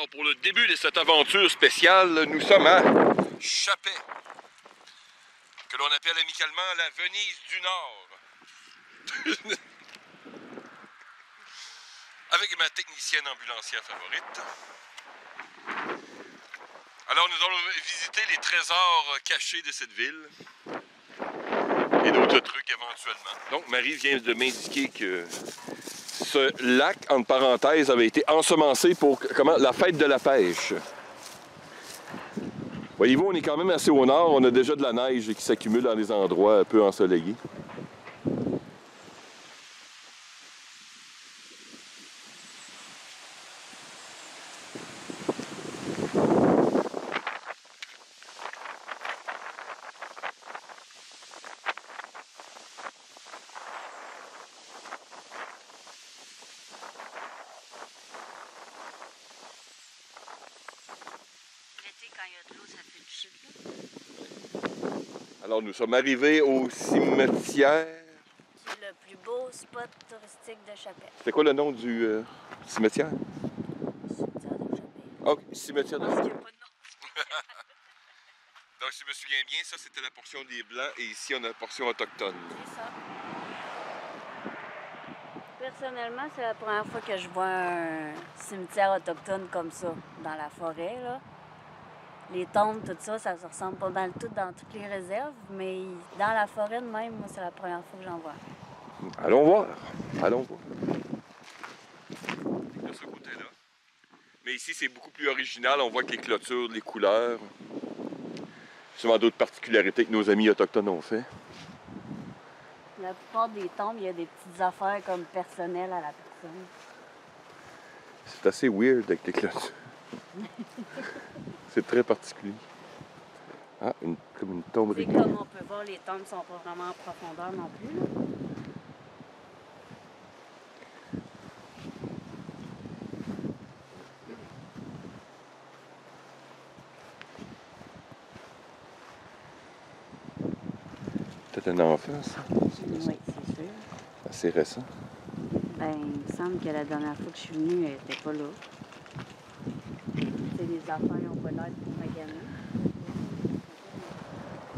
Alors, pour le début de cette aventure spéciale, nous sommes à Chappey, que l'on appelle amicalement la Venise du Nord. Avec ma technicienne ambulancière favorite. Alors, nous allons visiter les trésors cachés de cette ville. Et d'autres trucs éventuellement. Donc, Marie vient de m'indiquer que ce lac, entre parenthèses, avait été ensemencé pour la fête de la pêche. Voyez-vous, on est quand même assez au nord. On a déjà de la neige qui s'accumule dans des endroits un peu ensoleillés. Quand il y a de l'eau, ça fait du chute, là. Alors, nous sommes arrivés au cimetière. C'est le plus beau spot touristique de Chappey. C'est quoi le nom du cimetière? Cimetière de Chappey. Oh, cimetière de Parce qu'il Chappey. n'y a pas de nom. Donc, si je me souviens bien, ça, c'était la portion des Blancs et ici, on a la portion autochtone. C'est ça. Personnellement, c'est la première fois que je vois un cimetière autochtone comme ça, dans la forêt, là. Les tombes, tout ça, ça se ressemble pas mal tout dans toutes les réserves, mais dans la forêt de même, moi, c'est la première fois que j'en vois. Allons voir. Allons voir. De ce côté-là. Mais ici, c'est beaucoup plus original. On voit que les clôtures, les couleurs. Sûrement d'autres particularités que nos amis autochtones ont fait. La plupart des tombes, il y a des petites affaires comme personnelles à la personne. C'est assez weird avec les clôtures. C'est très particulier. Ah, comme une tombe C'est comme on peut voir, les tombes ne sont pas vraiment en profondeur non plus, là. Peut-être un enfant, ça? Oui, c'est sûr. Assez récent. Ben, il me semble que la dernière fois que je suis venue, elle n'était pas là. C'est les enfants, ils n'ont pas l'air de maganer.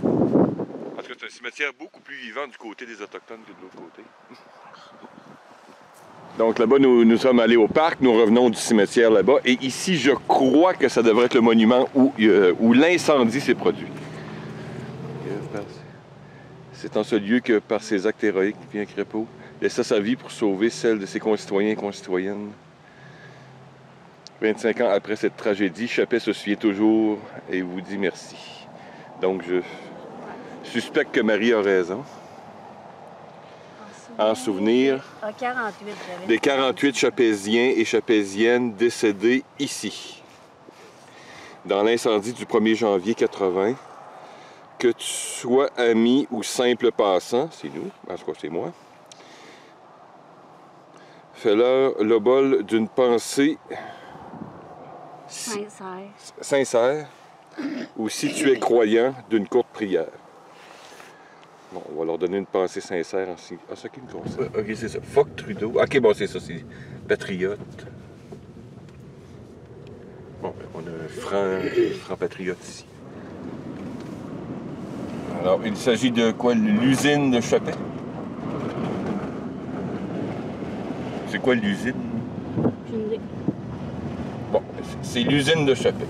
En tout cas, c'est un cimetière beaucoup plus vivant du côté des Autochtones que de l'autre côté. Donc là-bas, nous sommes allés au parc, nous revenons du cimetière là-bas. Et ici, je crois que ça devrait être le monument où l'incendie s'est produit. C'est en ce lieu que, par ses actes héroïques, Pierre Crépeau laissa sa vie pour sauver celle de ses concitoyens et concitoyennes. 25 ans après cette tragédie, Chappey se souvient toujours et vous dit merci. Donc, je suspecte que Marie a raison. En souvenir des 48 Chappésiens et Chappésiennes décédés ici, dans l'incendie du 1er janvier 80. Que tu sois ami ou simple passant, c'est nous, en tout cas c'est moi, fais-leur le bol d'une pensée sincère, ou si tu es croyant, d'une courte prière. Bon, on va leur donner une pensée sincère en ce qui me concerne. Ok, c'est ça. Fuck Trudeau. Ok, bon, c'est ça, c'est patriote. Bon, ben, on a un franc patriote ici. Alors, il s'agit de quoi? L'usine de Chappey? C'est quoi l'usine? Bon, c'est l'usine de Chappey.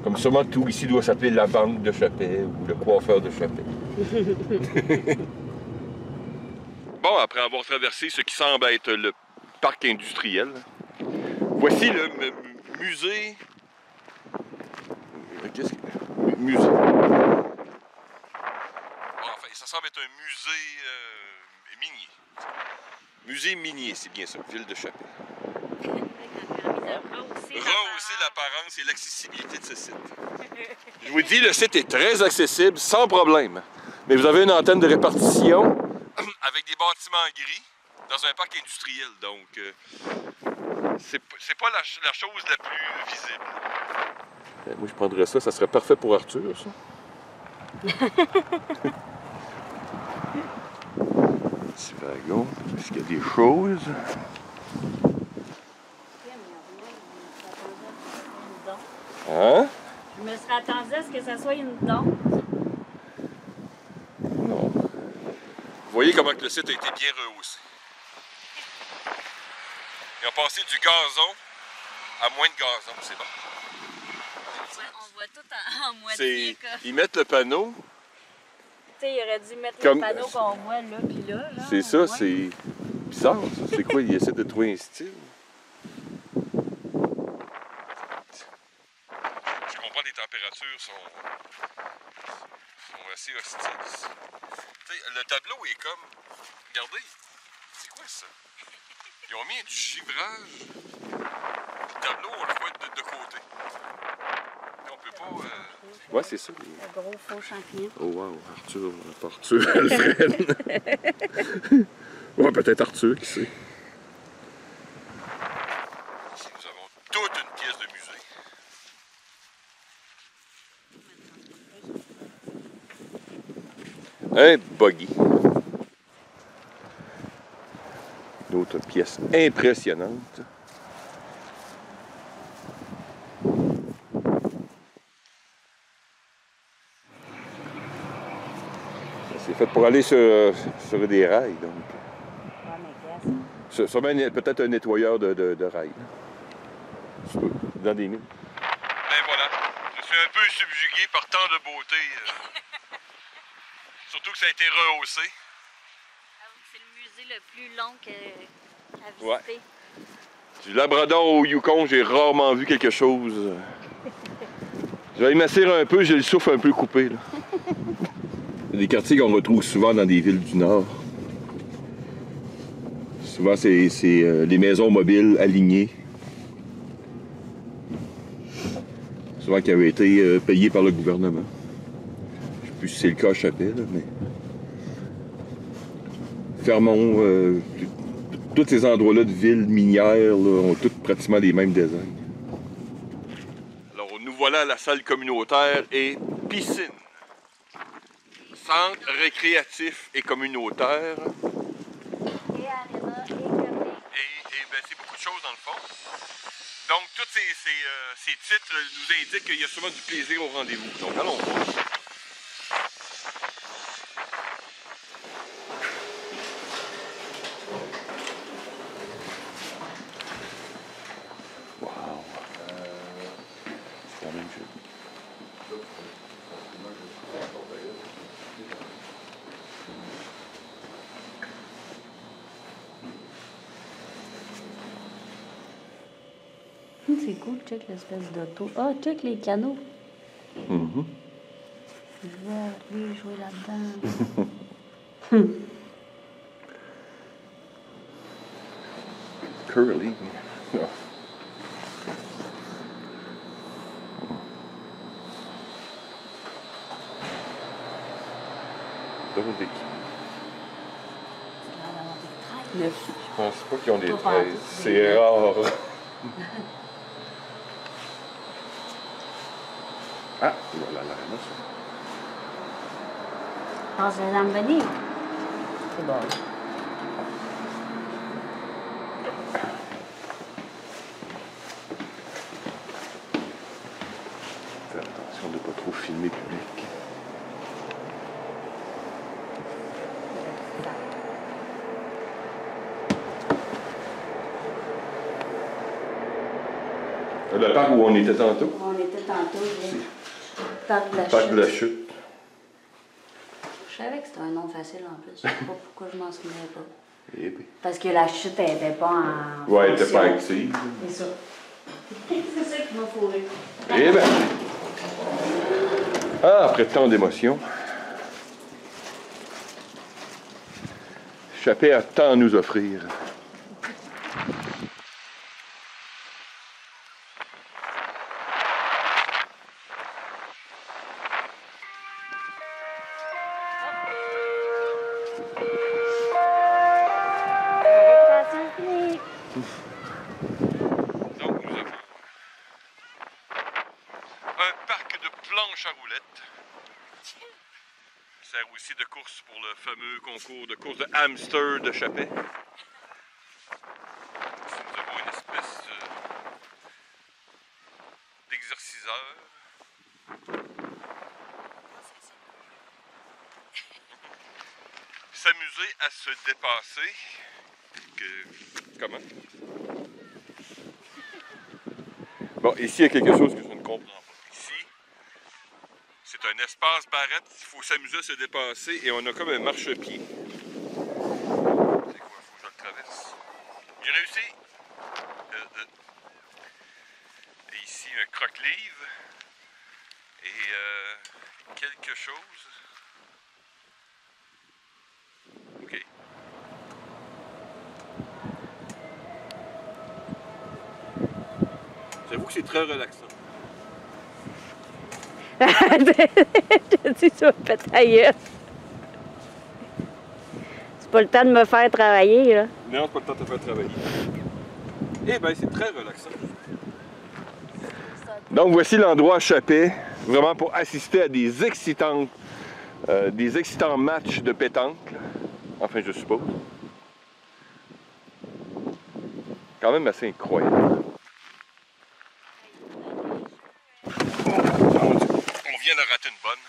Comme sûrement tout ici doit s'appeler la banque de Chappey ou le coiffeur de Chappey. Bon, après avoir traversé ce qui semble être le parc industriel, voici le musée... Qu'est-ce que... Musée... Enfin, ça semble être un musée minier. Musée minier, c'est bien ça, ville de Chappey. Rehausser l'apparence et l'accessibilité de ce site. Je vous dis, le site est très accessible, sans problème. Mais vous avez une antenne de répartition avec des bâtiments gris dans un parc industriel. Donc, c'est pas la chose la plus visible. Moi, je prendrais ça. Ça serait parfait pour Arthur, ça. Petit wagon. Est-ce qu'il y a des choses? Hein? Je me serais attendue à ce que ça soit une dompe. Non. Vous voyez comment que le site a été bien rehaussé. Ils ont passé du gazon à moins de gazon, c'est bon. On voit tout en moitié. Ils mettent le panneau. Tu sais, il aurait dû mettre Comme... le panneau qu'on voit là puis là. C'est ça, c'est bizarre. C'est quoi? Ils essaient de trouver un style. Je comprends que les températures sont assez hostiles ici. Tu sais, le tableau est comme... Regardez, c'est quoi ça? Ils ont mis du givrage. Le tableau, on le voit de côté. On peut pas... Ouais, c'est ça. Un gros faux champignon. Oh wow, Arthur, pas Arthur, Alfred. Ouais, peut-être Arthur, qui sait. Ici, nous avons toute une pièce de musée. Un buggy. D'autres pièces impressionnantes. C'est fait pour aller sur des rails, donc. Ouais, mais qu'est-ce? Sûrement peut-être un nettoyeur de rails. Dans des mines. Ben voilà, je suis un peu subjugué par tant de beauté. Surtout que ça a été rehaussé. C'est le musée le plus long à visiter. Ouais. Du Labrador au Yukon, j'ai rarement vu quelque chose. Je vais m'asseoir un peu, j'ai le souffle un peu coupé. Là. Des quartiers qu'on retrouve souvent dans des villes du Nord. Souvent, c'est les maisons mobiles alignées. Souvent qui avaient été payées par le gouvernement. Je ne sais plus si c'est le cas à Chappelle, mais... Fermont, tous ces endroits-là de villes minières là, ont tous pratiquement les mêmes designs. Alors, nous voilà à la salle communautaire et piscine. Centre récréatif et communautaire. Et aréna, et café. Et ben, c'est beaucoup de choses dans le fond. Donc, tous ces titres nous indiquent qu'il y a souvent du plaisir au rendez-vous. Donc, allons voir. Wow. C'est quand même joli. C'est cool, check l'espèce d'auto. Ah, check les canaux. Mm-hmm. Je vais aller jouer là-dedans. Curly. Oh. Des... Neuf. Je pense pas qu'ils ont des Pas 13. partout, C'est rare. Ah, voilà l'arena, ça. Ah, c'est Zamboni. C'est bon. Faire attention de ne pas trop filmer public. Le parc où on était tantôt? On était tantôt, parc de la Parc chute. de la chute. Je savais que c'était un nom facile en plus. Je sais pas pourquoi je m'en souvenais pas. Eh bien. Parce que la chute, elle n'était pas en. Ouais, elle n'était pas fonction. active. C'est ça. C'est ça qui m'a fourré. Eh bien. Ah, après tant d'émotions. Chappé a tant à nous offrir. Donc, nous avons un parc de planches à roulettes. Qui sert aussi de course pour le fameux concours de course de hamster de Chappé. Ici, nous avons une espèce heures. S'amuser à se dépasser. Comment? Bon, ici, il y a quelque chose que je ne comprends pas. Ici, c'est un espace barrette. Il faut s'amuser à se dépasser et on a comme un marchepied. C'est quoi? Faut que je le traverse. J'ai réussi! Et ici, un croque-livre. Et quelque chose. OK. J'avoue que c'est très relaxant. Je te dis, tu vas péter la gueule. C'est pas le temps de me faire travailler, là. Non, c'est pas le temps de te faire travailler. Eh bien, c'est très relaxant. Donc, voici l'endroit à Chappais, vraiment pour assister à des excitants matchs de pétanque. Enfin, je suppose. Quand même assez incroyable. On vient de rater une bonne.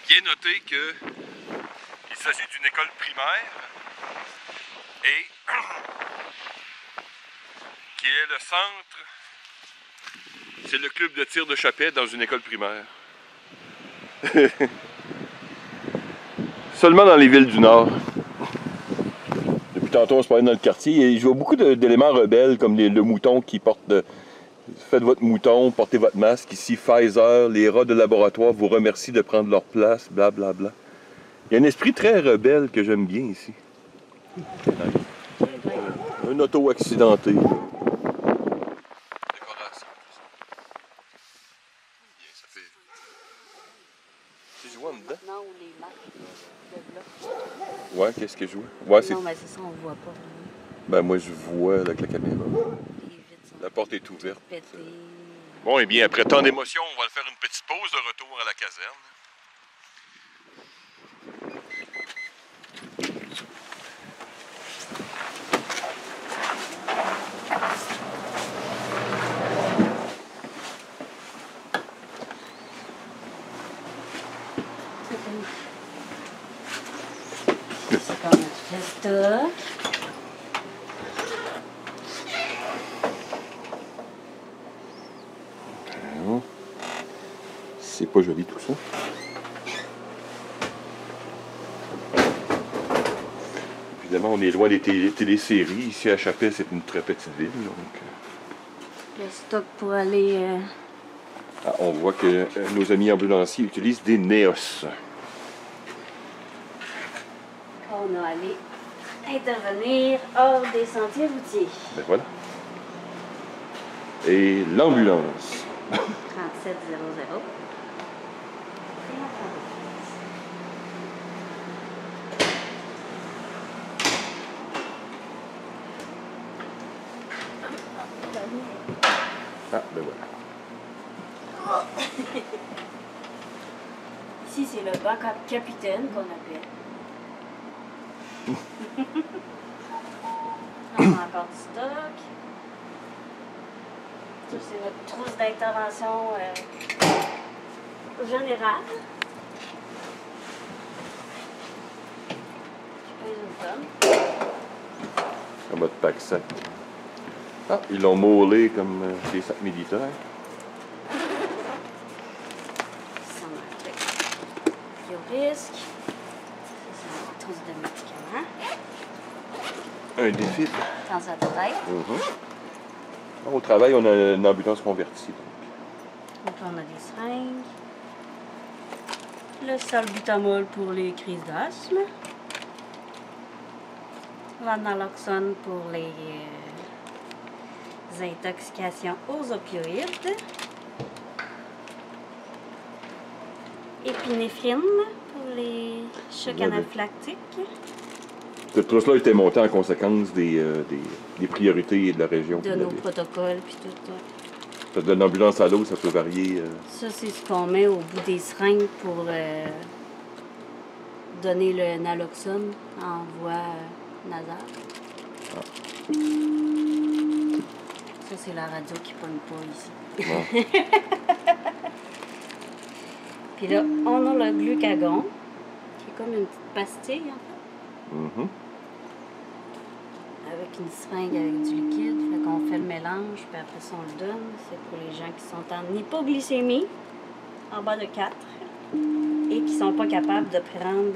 Bien noté qu'il s'agit d'une école primaire et qui est le centre. C'est le club de tir de Chappais dans une école primaire. Seulement dans les villes du Nord. Depuis tantôt, on se parlait dans le quartier. Et je vois beaucoup d'éléments rebelles, comme le mouton qui porte... Faites votre mouton, portez votre masque. Ici, Pfizer, les rats de laboratoire vous remercient de prendre leur place, blablabla. Bla, bla. Il y a un esprit très rebelle que j'aime bien ici. Un auto accidenté. Décoration. Ça fait... Tu joues en dedans? Non, les marques de bloc. Ouais, qu'est-ce que je vois? Ouais, c'est... Non, mais c'est ça, on voit pas. Ben moi, je vois avec la caméra. La porte est ouverte. Bon, et bien, après tant d'émotions, on va faire une petite pause de retour à la caserne. C'est comme notre stock. C'est pas joli tout ça. Évidemment, on est loin des téléséries. Ici à Chappais, c'est une très petite ville. Donc... Le stock pour aller... Ah, on voit que nos amis ambulanciers utilisent des Néos. On a allé intervenir hors des sentiers routiers. Ben voilà. Et l'ambulance. 3700. Ah, ben voilà. Ici, c'est le backup capitaine qu'on appelle. On a encore du stock. Ça, c'est notre trousse d'intervention générale. Qui pèse une tonne. En mode pack-sac. Ah, ils l'ont moulé comme des sacs militaires. Ça m'a fait risque. Ça, c'est une trousse de médicaments. Un défi. De temps à tête. Au travail, on a une ambulance convertie. Donc, on a des seringues. Le salbutamol pour les crises d'asthme. L'analoxone pour les intoxications aux opioïdes. Épinéphrine pour les chocs anaphylactiques. Cette trousse-là a été montée en conséquence des priorités de la région. De nos protocoles, puis tout ça. De l'ambulance à l'autre, ça peut varier. Ça, c'est ce qu'on met au bout des seringues pour donner le naloxone en voie nasale. Ça, c'est la radio qui pogne pas ici. Ouais. Puis là, on a le glucagon, qui est comme une petite pastille, en fait. Mm-hmm. Avec une seringue avec du liquide. Fait qu'on fait le mélange, puis après ça, on le donne. C'est pour les gens qui sont en hypoglycémie, en bas de 4, et qui sont pas capables de prendre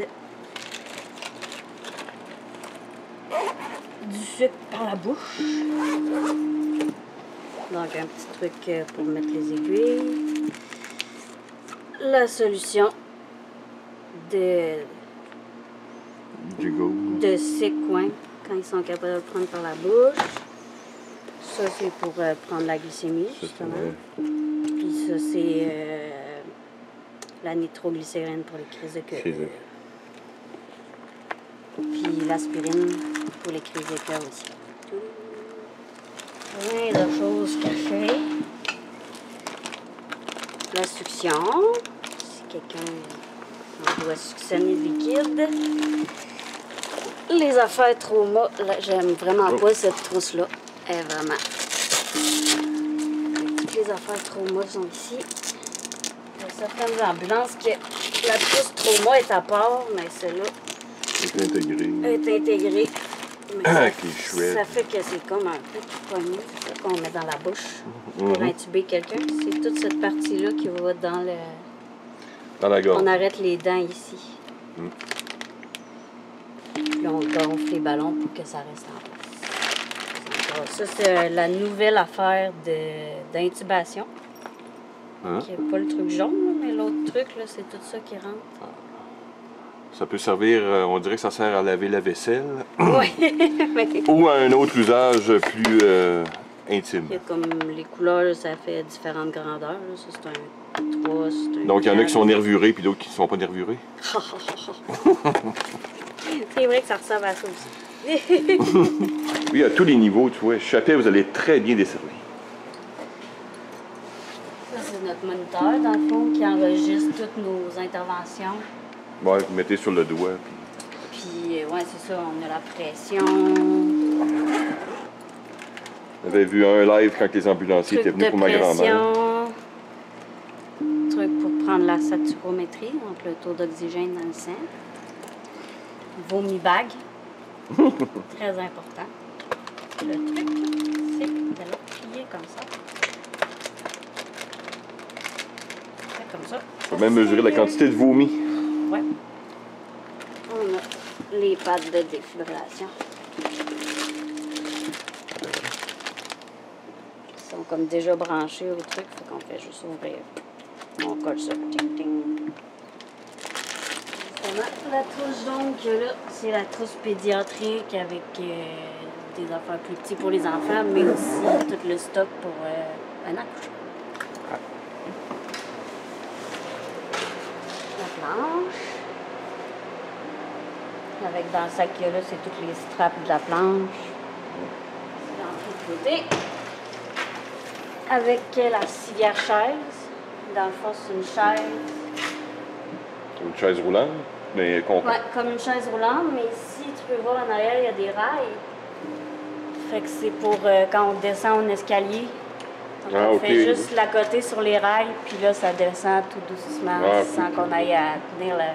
du sucre par la bouche. Donc, un petit truc pour mettre les aiguilles. La solution de séquin quand ils sont capables de le prendre par la bouche. Ça, c'est pour prendre la glycémie, justement. Puis ça, c'est la nitroglycérine pour les crises de cœur. Puis l'aspirine pour les crises de cœur aussi. Plein de choses cachées. La succion. Si quelqu'un doit suctionner le liquide. Les affaires trauma. J'aime vraiment pas cette trousse-là. Elle est vraiment. Toutes les affaires trauma sont ici. Il y a certaines ambulances que la trousse trauma est à part, mais celle-là est intégrée. Est intégrée. Avec les chouettes. Ça fait que c'est comme un peu poignet, c'est ça qu'on met dans la bouche pour intuber quelqu'un. C'est toute cette partie-là qui va dans le. Dans la gorge. On arrête les dents ici. Puis là, on gonfle les ballons pour que ça reste en place. Alors, ça, c'est la nouvelle affaire d'intubation. Qui n'est pas le truc jaune, là, mais l'autre truc, là, c'est tout ça qui rentre. Ça peut servir, on dirait que ça sert à laver la vaisselle. Oui. Ou à un autre usage plus intime. Il y a comme les couleurs, là, ça fait différentes grandeurs. Là. Ça, c'est un 3, c'est un Donc, il y en a 4. qui sont nervurés puis d'autres qui ne sont pas nervurés. C'est vrai que ça ressemble à ça aussi. Oui, à tous les niveaux, tu vois. Chappé, vous allez être très bien desservi. Ça, c'est notre moniteur, dans le fond, qui enregistre toutes nos interventions. Ouais, vous mettez sur le doigt. Puis ouais, c'est ça, on a la pression. J'avais vu un live quand les ambulanciers étaient venus pour ma grand-mère. Truc pour prendre la saturométrie, donc le taux d'oxygène dans le sang. Vomi-bag. Très important. Le truc, c'est de le plier comme ça. C'est comme ça. On peut même mesurer la quantité de vomi. Ouais. On a les pattes de défibrillation. Ils sont comme déjà branchés au truc, fait qu'on fait juste ouvrir. On colle ça. Ting, ting. La trousse jaune que là, c'est la trousse pédiatrique avec des affaires plus petites pour les enfants, mais aussi tout le stock pour un accouchement. La planche. Avec dans le sac qu'il y a là, c'est toutes les straps de la planche. C'est dans tout côté. Avec la civière chaise. Dans le fond, c'est une chaise. Une chaise roulante, mais compacte. Ouais, comme une chaise roulante, mais ici, tu peux voir en arrière, il y a des rails. Fait que c'est pour quand on descend en escalier. Donc on fait juste la côté sur les rails, puis là, ça descend tout doucement sans qu'on aille à tenir le...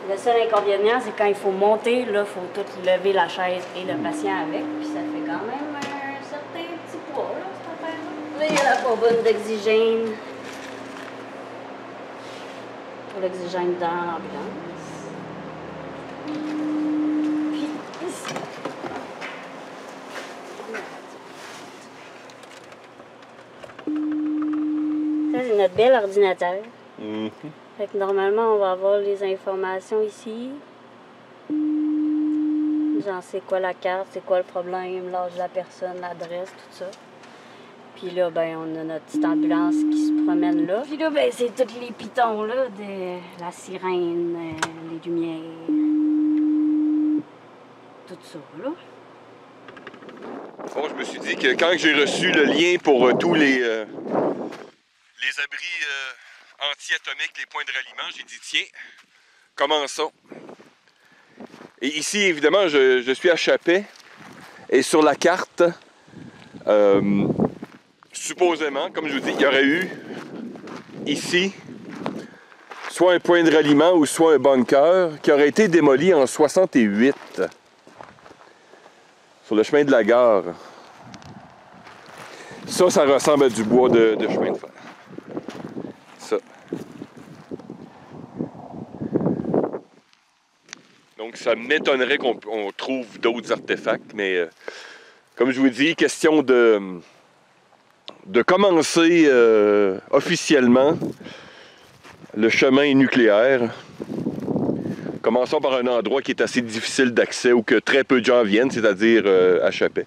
Le seul inconvénient, c'est quand il faut monter, là, il faut tout lever la chaise et le patient avec, puis ça fait quand même un certain petit poids, là, cette affaire-là. Là, il y a la bonbonne d'oxygène. Pour l'oxygène dans l'ambulance. Puis ici. Ça, c'est notre bel ordinateur. Fait que normalement, on va avoir les informations ici. Genre, c'est quoi la carte, c'est quoi le problème, l'âge de la personne, l'adresse, tout ça. Puis là, ben, on a notre petite ambulance qui se promène là. Puis là, ben, c'est tous les pitons, là, de la sirène, les lumières, tout ça, là. Bon, je me suis dit que quand j'ai reçu le lien pour tous les abris anti-atomiques, les points de ralliement, j'ai dit, tiens, commençons. Et ici, évidemment, je suis à Chappé. Et sur la carte, Supposément, comme je vous dis, il y aurait eu ici soit un point de ralliement ou soit un bunker qui aurait été démoli en 68 sur le chemin de la gare. Ça ressemble à du bois de chemin de fer. Ça. Donc ça m'étonnerait qu'on trouve d'autres artefacts, mais comme je vous dis, question de commencer officiellement le chemin nucléaire. Commençons par un endroit qui est assez difficile d'accès ou que très peu de gens viennent, c'est-à-dire à Chapais.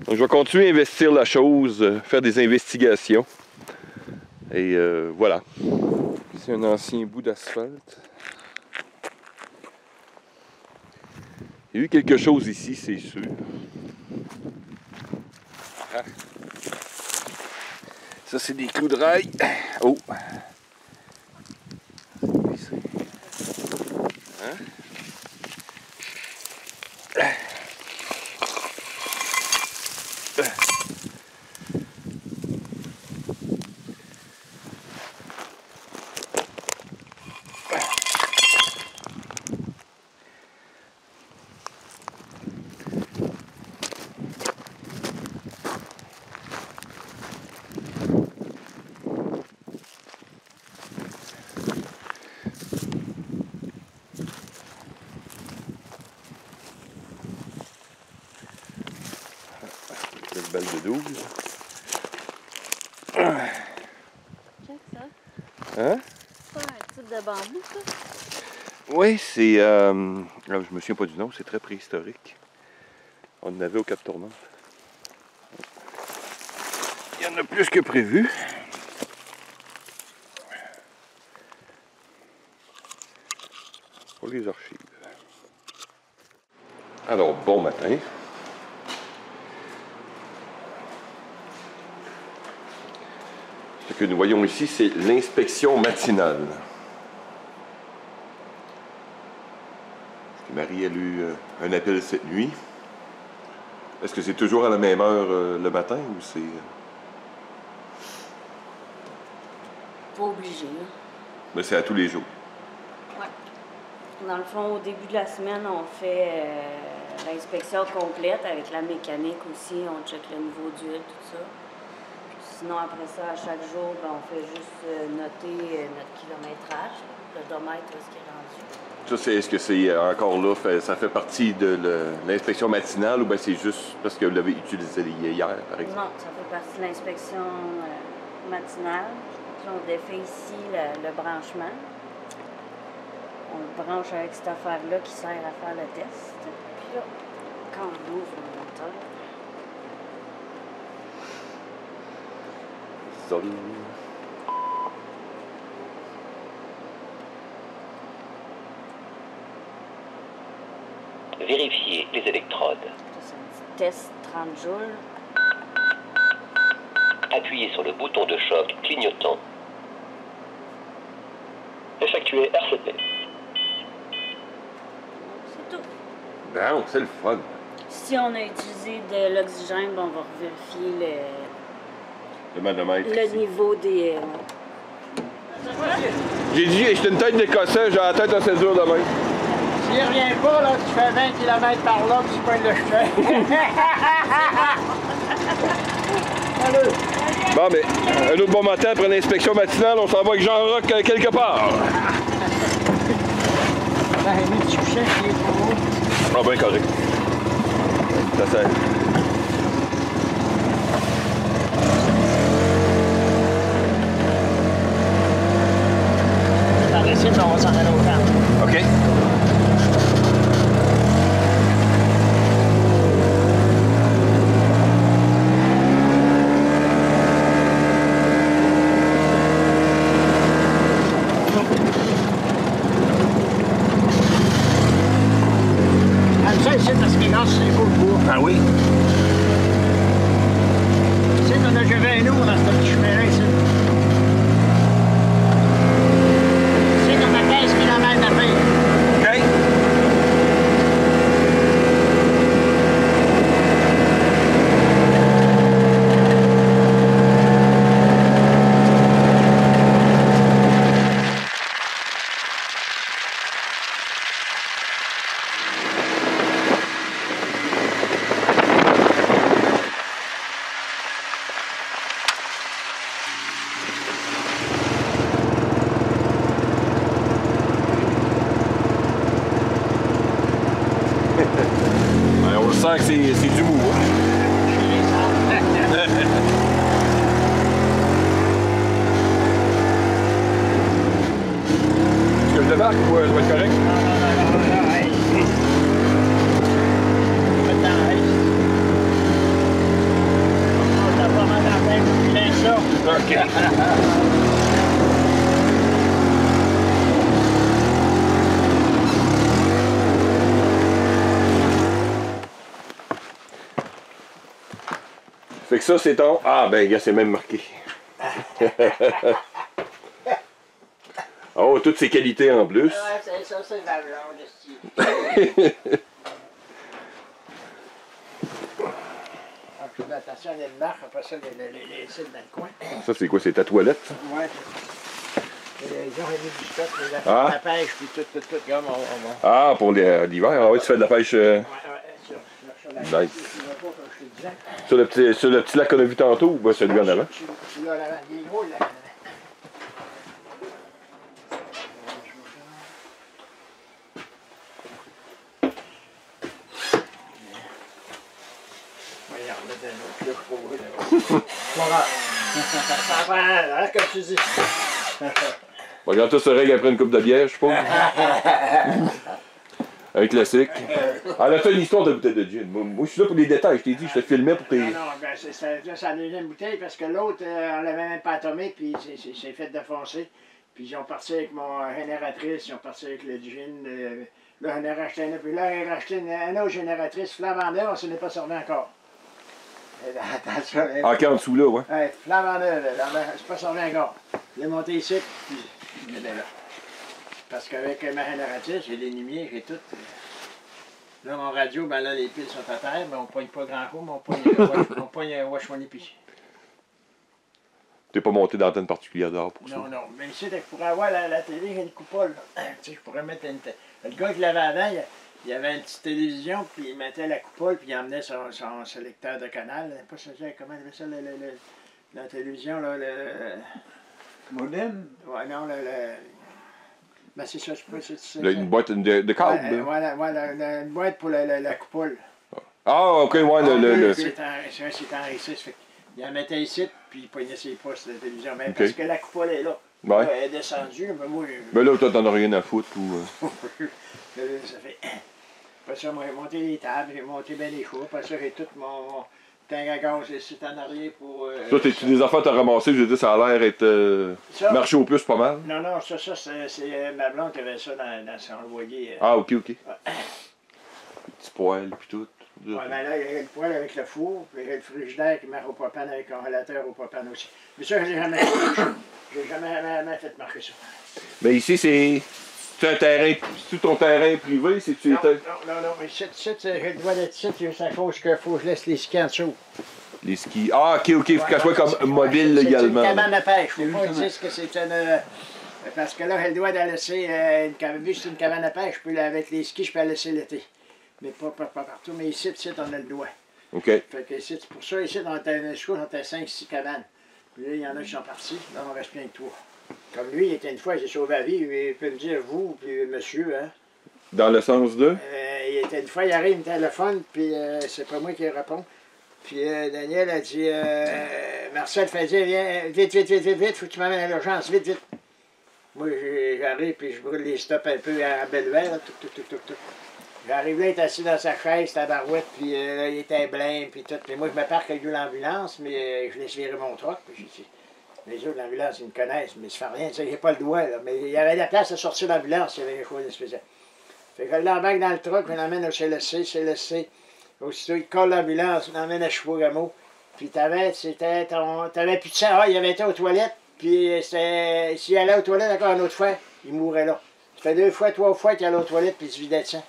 Donc je vais continuer à investir la chose, faire des investigations. Et voilà. C'est un ancien bout d'asphalte. Il y a eu quelque chose ici, c'est sûr. Ah. Ça, c'est des clous de rail. Oh! Hein? Une balle de 12. Check ça. Hein? C'est pas un type de bambou, ça? Oui, c'est... je me souviens pas du nom, c'est très préhistorique. On en avait au Cap Tournante. Il y en a plus que prévu. Pour les archives. Alors, bon matin. Ce que nous voyons ici, c'est l'inspection matinale. Marie a eu un appel cette nuit. Est-ce que c'est toujours à la même heure le matin ou c'est... Pas obligé, là. Mais c'est à tous les jours. Ouais. Dans le fond, au début de la semaine, on fait l'inspection complète avec la mécanique aussi. On check le niveau d'huile, tout ça. Sinon, après ça, à chaque jour, ben, on fait juste noter notre kilométrage, l'odomètre, ce qui est rendu. Ça, est-ce que c'est encore là, ça fait partie de l'inspection matinale ou bien c'est juste parce que vous l'avez utilisé hier, par exemple? Non, ça fait partie de l'inspection matinale. Puis on défait ici le branchement. On le branche avec cette affaire-là qui sert à faire le test. Puis là, quand on ouvre le moteur... Sol. Vérifiez les électrodes. C'est un petit test 30 joules. Appuyez sur le bouton de choc clignotant. Effectuez RCP. C'est tout. Ben, c'est le fun. Si on a utilisé de l'oxygène, ben, on va vérifier Le manomètre. le niveau des... J'ai dit, j'étais une tête d'écossais, j'ai la tête assez dure demain. S'il revient pas, là, tu fais 20 km par là, puis tu pognes le chemin. Bon, mais un autre bon matin après l'inspection matinale, on s'en va avec Jean-Roch quelque part. Ben, lui, tu couchais, il est trop haut. Ah ben correct. Ça sert. Par ici, puis on va s'en aller au camp. OK. Ah, ça, ici, parce qu'il lance, c'est beau le bois. Ah oui? débarque ou ça va être correct? Non, hey. Maintenant, hey. On a pas mal en tête depuis là, ça. OK. Fait que ça, c'est ton... Ah, ben, gars, c'est même marqué. Oh, toutes ces qualités en plus. Ouais, c'est ça, c'est la blonde, style. Je fais attention à les marques, après ça, les cils dans le coin. Ça, c'est quoi? C'est ta toilette, ça? Ouais. Ils ont remis du stock, Ah. la pêche, puis tout, comme on... Ah, pour l'hiver. Ah oui, tu fais de la pêche... Ouais, sur la Nice. Sur le petit lac qu'on a vu tantôt ou ben, celui en avant? Celui-là, là, il est gros, là. Voyons, on met un autre pour vous, là. Voilà. Ça va, hein, comme tu dis. Bon, regarde, tout se règle après une coupe de bière, je suppose. Un classique. Ah, elle a fait une histoire de bouteille de gin. Moi, je suis là pour les détails. Je t'ai dit, je te filmais pour tes... Non, ben, c'est la deuxième bouteille parce que l'autre, on l'avait même pas tombé, puis c'est fait défoncer. Puis ils ont parti avec mon génératrice, ils ont parti avec le gin. Là, on a racheté un autre, puis là, on a racheté une autre génératrice, Flamandeur, on ne s'en est pas servi encore. Attention. Ah, en dessous là, ouais. Ouais, Flamandeur, c'est pas servi encore. Je l'ai monté ici, puis je l'ai là. Parce qu'avec ma génératrice, j'ai les lumières, j'ai tout. Là, mon radio, ben là, les piles sont à terre, mais on ne pogne pas grand-chose, mais on pogne un wash money puis. T'es pas monté d'antenne particulière dehors pour ça? Non, non. Mais ici, je pourrais avoir la télé, il y a une coupole. Tu sais, je pourrais mettre une... Le gars qui l'avait avant, il y avait une petite télévision, puis il mettait la coupole, puis il emmenait son sélecteur de canal. Pas ça, comment il appelle ça, la télévision, là, le... Modem? Ouais, non, ben c'est ça, je sais pas si tu sais. Une boîte de câble? Voilà, une boîte pour la coupole. Ah, ok, ouais, C'est en ici, ça fait qu'il en mettait ici, puis il pognait ses postes de télévision. Mais parce que la coupole est là. Ouais. Elle est descendue, mais moi... Ben là, toi, t'en as rien à foutre ou... Ça fait... Après ça, moi, j'ai monté les tables, j'ai monté bien les choux. Après ça, j'ai tout mon tank à gaz ici en arrière pour... Toi, t'es-tu des affaires que t'as ramassées? Je veux dire, ça a l'air être... marché au plus pas mal. Non, non, ça c'est ma blonde qui avait ça dans son loyer. Ah, ok, ok. Les petits poêles, puis tout. Ouais, ben là, il y a le poêle avec le four, puis il y a le frigidaire qui marche au propane avec un congélateur au propane aussi. Mais ça, je l'ai jamais fait. J'ai jamais fait marcher ça. Mais ici, c'est un terrain, c'est ton terrain privé, c'est-tu... Non, mais ici, j'ai le droit d'être ici, c'est à cause qu'il faut que je laisse les skis en dessous. Les skis... Ah, ok, ok, faut qu'elle soit comme mobile également. C'est une cabane à pêche, faut pas dire que c'est une... Parce que là, j'ai le droit de laisser une cabane, vu que c'est une cabane à pêche, je peux, avec les skis, je peux la laisser l'été. Mais pas partout, mais ici, on a le droit. OK. Fait que ici, c'est pour ça, ici, on était 5-6 cabanes. Puis là, il y en a qui sont partis, là, on reste plein de toi. Comme lui, il était une fois, j'ai sauvé la vie, il peut me dire, vous, puis monsieur, hein. Dans le sens de? Il était une fois, il arrive, il téléphone, puis c'est pas moi qui réponds. Puis Daniel a dit, Marcel fait dire, viens, vite, faut que tu m'amènes à l'urgence, vite. Moi, j'arrive, puis je brûle les stops un peu à Bellevaire, tout. J'arrive là, il était assis dans sa chaise, tabarouette, puis il était blême, puis tout. Puis moi, je me parque avec l'ambulance, mais je laisse virer mon truck. Puis j'ai dit, les autres de l'ambulance, ils me connaissent, mais ça fait rien, j'ai pas le doigt, là. Mais il y avait la place à sortir de l'ambulance, il y avait quelque chose de spécial. Fait que je l'embarque dans le truck, je l'emmène au CLSC. Aussitôt, il colle l'ambulance, il l'emmène à Chipougamau. Puis t'avais plus de sang. Ah, il avait été aux toilettes, puis s'il allait aux toilettes encore une autre fois, il mourrait là. Ça fait 2 fois, 3 fois qu'il allait aux toilettes, puis il se vidait de sang.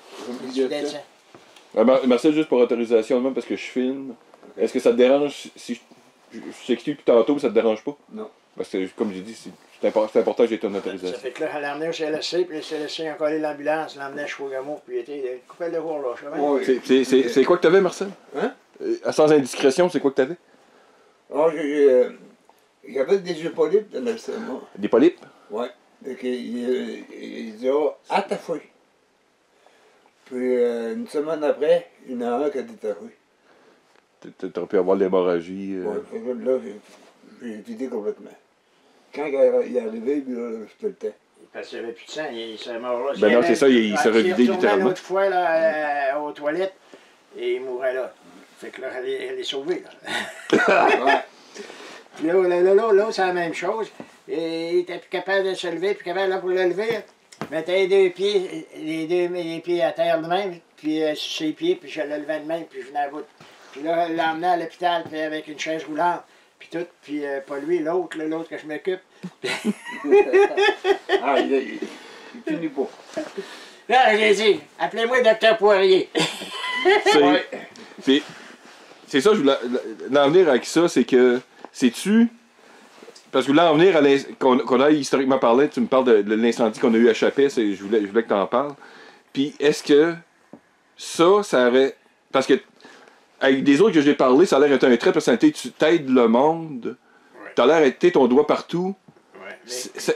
Marcel, juste pour autorisation, même parce que je filme, est-ce que ça te dérange si je t'explique depuis tantôt, ça te dérange pas? Non. Parce que, comme j'ai dit, c'est important que j'ai ton autorisation. Ça fait que là, on l'a emmené au CLSC, puis le CLSC a collé l'ambulance, l'a emmené à Chipougamau, puis il était une coupelle de voir là, je sais Oui. C'est quoi que t'avais, Marcel? Hein? Sans indiscrétion, c'est quoi que t'avais? Ah, j'avais des polypes dans l'estomac. Des polypes? Oui. Donc, il dit, oh, à ta fouille. Puis, une semaine après, il y en a un qui a détaché. T'aurais pu avoir l'hémorragie. Ouais, là, j'ai vidé complètement. Quand il est arrivé, puis là, je te le temps. Parce qu'il n'y avait plus de sang, il serait mort là. Ben non, c'est ça, il serait vidé Il littéralement. l'autre fois là, aux toilettes et il mourrait là. Fait que là, elle est sauvée. Là. Puis là, c'est la même chose. Et il était plus capable de se lever, plus capable là, pour le lever. Je mettais les pieds à terre de même, puis sur ses pieds, puis je le levais de même, puis je venais à bout. Puis là, je l'emmenais à l'hôpital, puis avec une chaise roulante, puis tout, puis pas lui, l'autre que je m'occupe. Ah, il finit pas. Là, j'ai dit, appelez-moi Docteur Poirier. C'est ça, je voulais en venir avec ça, c'est que, sais-tu, parce que je voulais en venir à qu'on a historiquement parlé, tu me parles de l'incendie qu'on a eu à Chapais, je voulais que tu en parles. Puis est-ce que ça aurait, parce que avec des autres que j'ai parlé, ça a l'air d'être un trait de personnalité, tu t'aides le monde, tu as l'air d'être ton doigt partout. Ouais,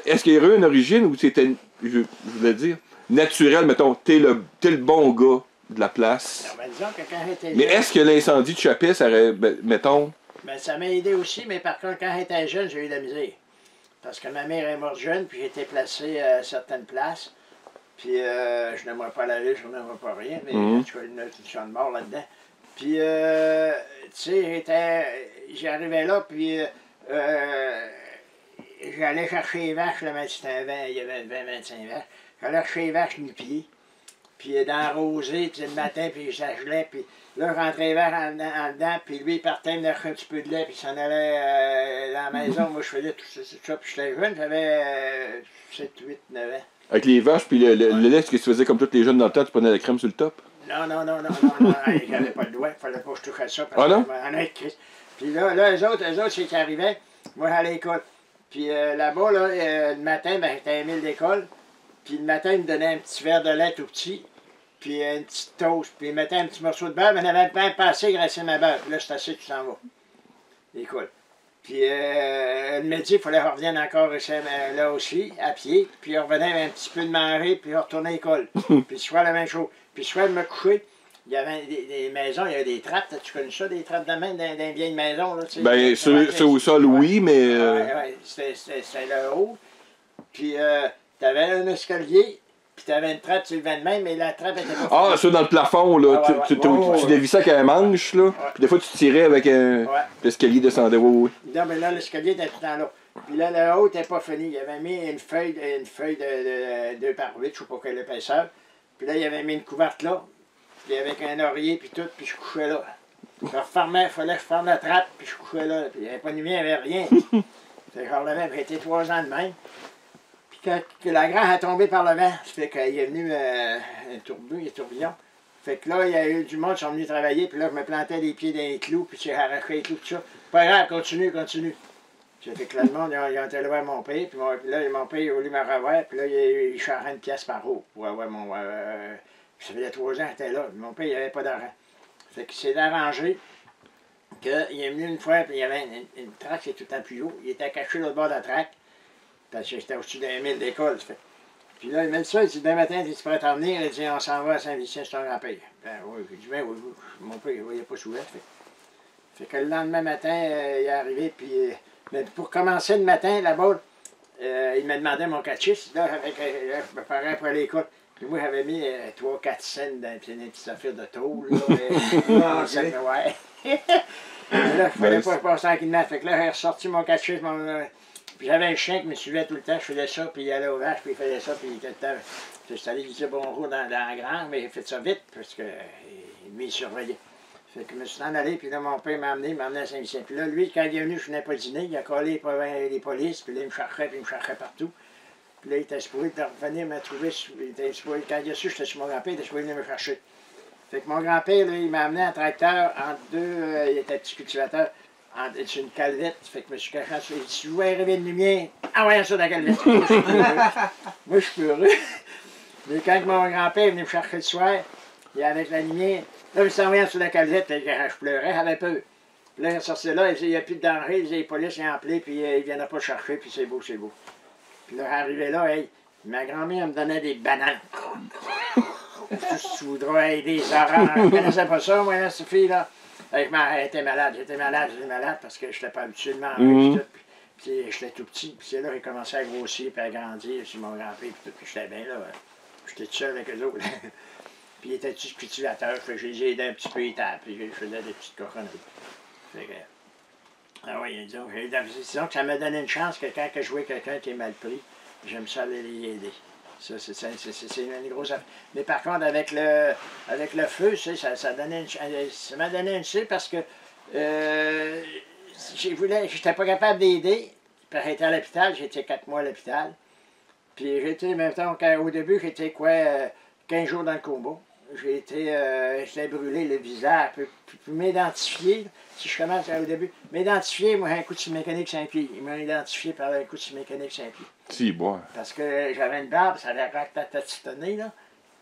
Est-ce qu'il y aurait une origine ou c'était, je voulais dire, naturel, mettons, t'es le bon gars de la place. Ben, disons que quand j'étais Mais jeune, est-ce que l'incendie de Chapais, ça aurait, mettons... ben, ça m'a aidé aussi, mais par contre, quand j'étais jeune, j'ai eu de la misère. Parce que ma mère est morte jeune, puis j'ai été placé à certaines places. Puis je n'aimerais pas la vie, je n'aimerais pas rien, mais en tout cas, il y a une notion de mort là-dedans. Puis, tu sais, j'arrivais là, puis j'allais chercher les vaches, là, mais c'était un 20, il y avait 20-25 vaches. J'allais chercher les vaches nu-pieds, puis d'enroser, puis le matin, puis ça gelait, puis là, je rentrais les vaches en dedans, puis lui, il partait, il me lâchait un petit peu de lait, puis il s'en allait dans la maison. Moi, je faisais tout ça, puis j'étais jeune, j'avais 7, 8, 9 ans. Avec les vaches, puis le lait, ce que tu faisais comme tous les jeunes dans le temps, tu prenais la crème sur le top? Non, j'avais pas le doigt, il fallait pas que je touche à ça. Ah non? Puis là, eux autres, c'est qu'ils arrivaient, moi, j'allais à l'école. Puis là-bas, là, le matin, ben, j'étais à 1000 d'école. Puis le matin, ils me donnaient un petit verre de lait tout petit, puis une petite toast. Puis ils mettaient un petit morceau de beurre, mais il avait pas passé, il restait ma beurre. Puis là, c'est assez, tu s'en vas. Écoute. Puis le midi, il fallait que je revienne encore là aussi, à pied. Puis je revenais avec un petit peu de manger, puis je retournais à l'école. Puis le soir, la même chose. Puis le soir, je me couchais. Il y avait des maisons, il y avait des trappes. Tu connais ça, des trappes de main dans une vieille maison? Là, tu sais, ben, sur au sol, oui, mais... Ouais, c'était le haut. Puis tu avais un escalier, puis tu avais une trappe sur le vent de même, mais la trappe était pas... Ah, ça dans le plafond, là. Tu dévissais avec un manche, là. Puis des fois, tu tirais avec un... L'escalier descendait, oui. Non, mais là, l'escalier était tout en là. Puis là, le haut n'était pas fini. Il avait mis une feuille de 2 par 8, je ne sais pas quelle épaisseur. Puis là, il avait mis une couverte là. Puis avec un oreiller, puis tout, puis je couchais là. Il fallait que je ferme la trappe, puis je couchais là. Puis il n'y avait pas de lumière, il n'y avait rien. Fait que je relevais, j'ai été 3 ans de même. Puis quand la grange a tombé par le vent, ça fait qu'il est venu un tourbillon. Fait que là, il y a eu du monde qui sont venus travailler, puis là, je me plantais les pieds dans les clous, puis j'ai arraché les clous, tout ça. Pas grave, continue. Fait que là, le monde, ils ont été lever mon père, puis là, mon père, il a voulu me revoir, puis là, il charrait une pièce par eau pour avoir mon... ça faisait 3 ans que j'étais là, mon père, il n'avait pas d'argent. Fait qu'il s'est arrangé qu'il est venu une fois, puis il y avait une traque qui est tout le temps plus haut. Il était caché l'autre bord de la traque, parce que j'étais au-dessus d'un 1000 d'école. Puis là, il m'a dit ça, il dit, demain matin, tu pourrais t'en venir, il dit, on s'en va à Saint-Vicien, c'est ton grand-père. Ben oui, j'ai dit, ben oui, mon père, il ne voyait pas souvent. Fait que le lendemain matin, il est arrivé, puis mais pour commencer le matin, là-bas, il m'a demandé mon catchiste, là, je me préparais pour l'école. Puis moi, j'avais mis 3-4 scènes dans une petite affaire de tôle, là. Ouais. Mais là, il fallait pas passer tranquillement. Fait que là, j'ai ressorti mon catchiste, puis j'avais un chien qui me suivait tout le temps, je faisais ça, puis il allait aux vaches, puis il faisait ça, puis il était tout le temps... J'étais allé lui dire bonjour dans la grange, mais il a fait ça vite, parce que lui, il surveillait. Fait que je me suis en allé, puis là, mon père m'a amené à Saint-Vicien. Puis là, lui, quand il est venu, je venais pas dîner, il a collé les polices, puis là, il me cherchait, puis il me cherchait partout. Puis là, il était supposé revenir me trouver, quand il a su que j'étais sur mon grand-père, il était supposé venir me chercher. Fait que mon grand-père, là, il m'a amené en tracteur entre deux, il était petit cultivateur, sur une calvette. Fait que je me suis caché en dessous. Si je vois arriver une lumière, envoyez ça dans la calvette. Moi, je suis peureux. Mais quand mon grand-père est venu me chercher le soir, et avec la lumière, là, il s'envoyait sur la calvette, je pleurais, j'avais peur. Puis là, il est sorti là, il n'y a plus de danger, les polices sont appelés, puis ils ne viennent pas chercher, puis c'est beau, c'est beau. Puis là, arrivé là, hey, ma grand-mère me donnait des bananes. Tu voudras des oranges. Je ne connaissais pas ça, moi, là, cette fille-là. J'étais malade, parce que je n'étais pas habitué de manger. Puis j'étais tout petit, puis c'est là que j'ai commencé à grossir et à grandir sur mon grand-père, puis tout, puis j'étais bien là. J'étais tout seul avec eux autres. Puis ils étaient tous cultivateurs, fait que je les ai aidés un petit peu, puis je faisais des petites cochonneries. Fait que, ah oui, disons que ça m'a donné une chance que quand je jouais quelqu'un qui est mal pris, j'aime ça aller les aider. Ça, c'est une grosse affaire. Mais par contre, avec le feu, ça m'a donné une chance parce que j'étais pas capable d'aider. Puis j'étais à l'hôpital, j'étais 4 mois à l'hôpital. Puis j'étais, même temps, au début, j'étais 15 jours dans le combat. J'étais brûlé le visage. Pour m'identifier, si je commence au début, m'identifier, moi, j'ai un coup de scie mécanique 5 pieds. Ils m'ont identifié par un coup de scie mécanique 5 pieds. Si, bon. Parce que j'avais une barbe, ça avait ratatonné, là.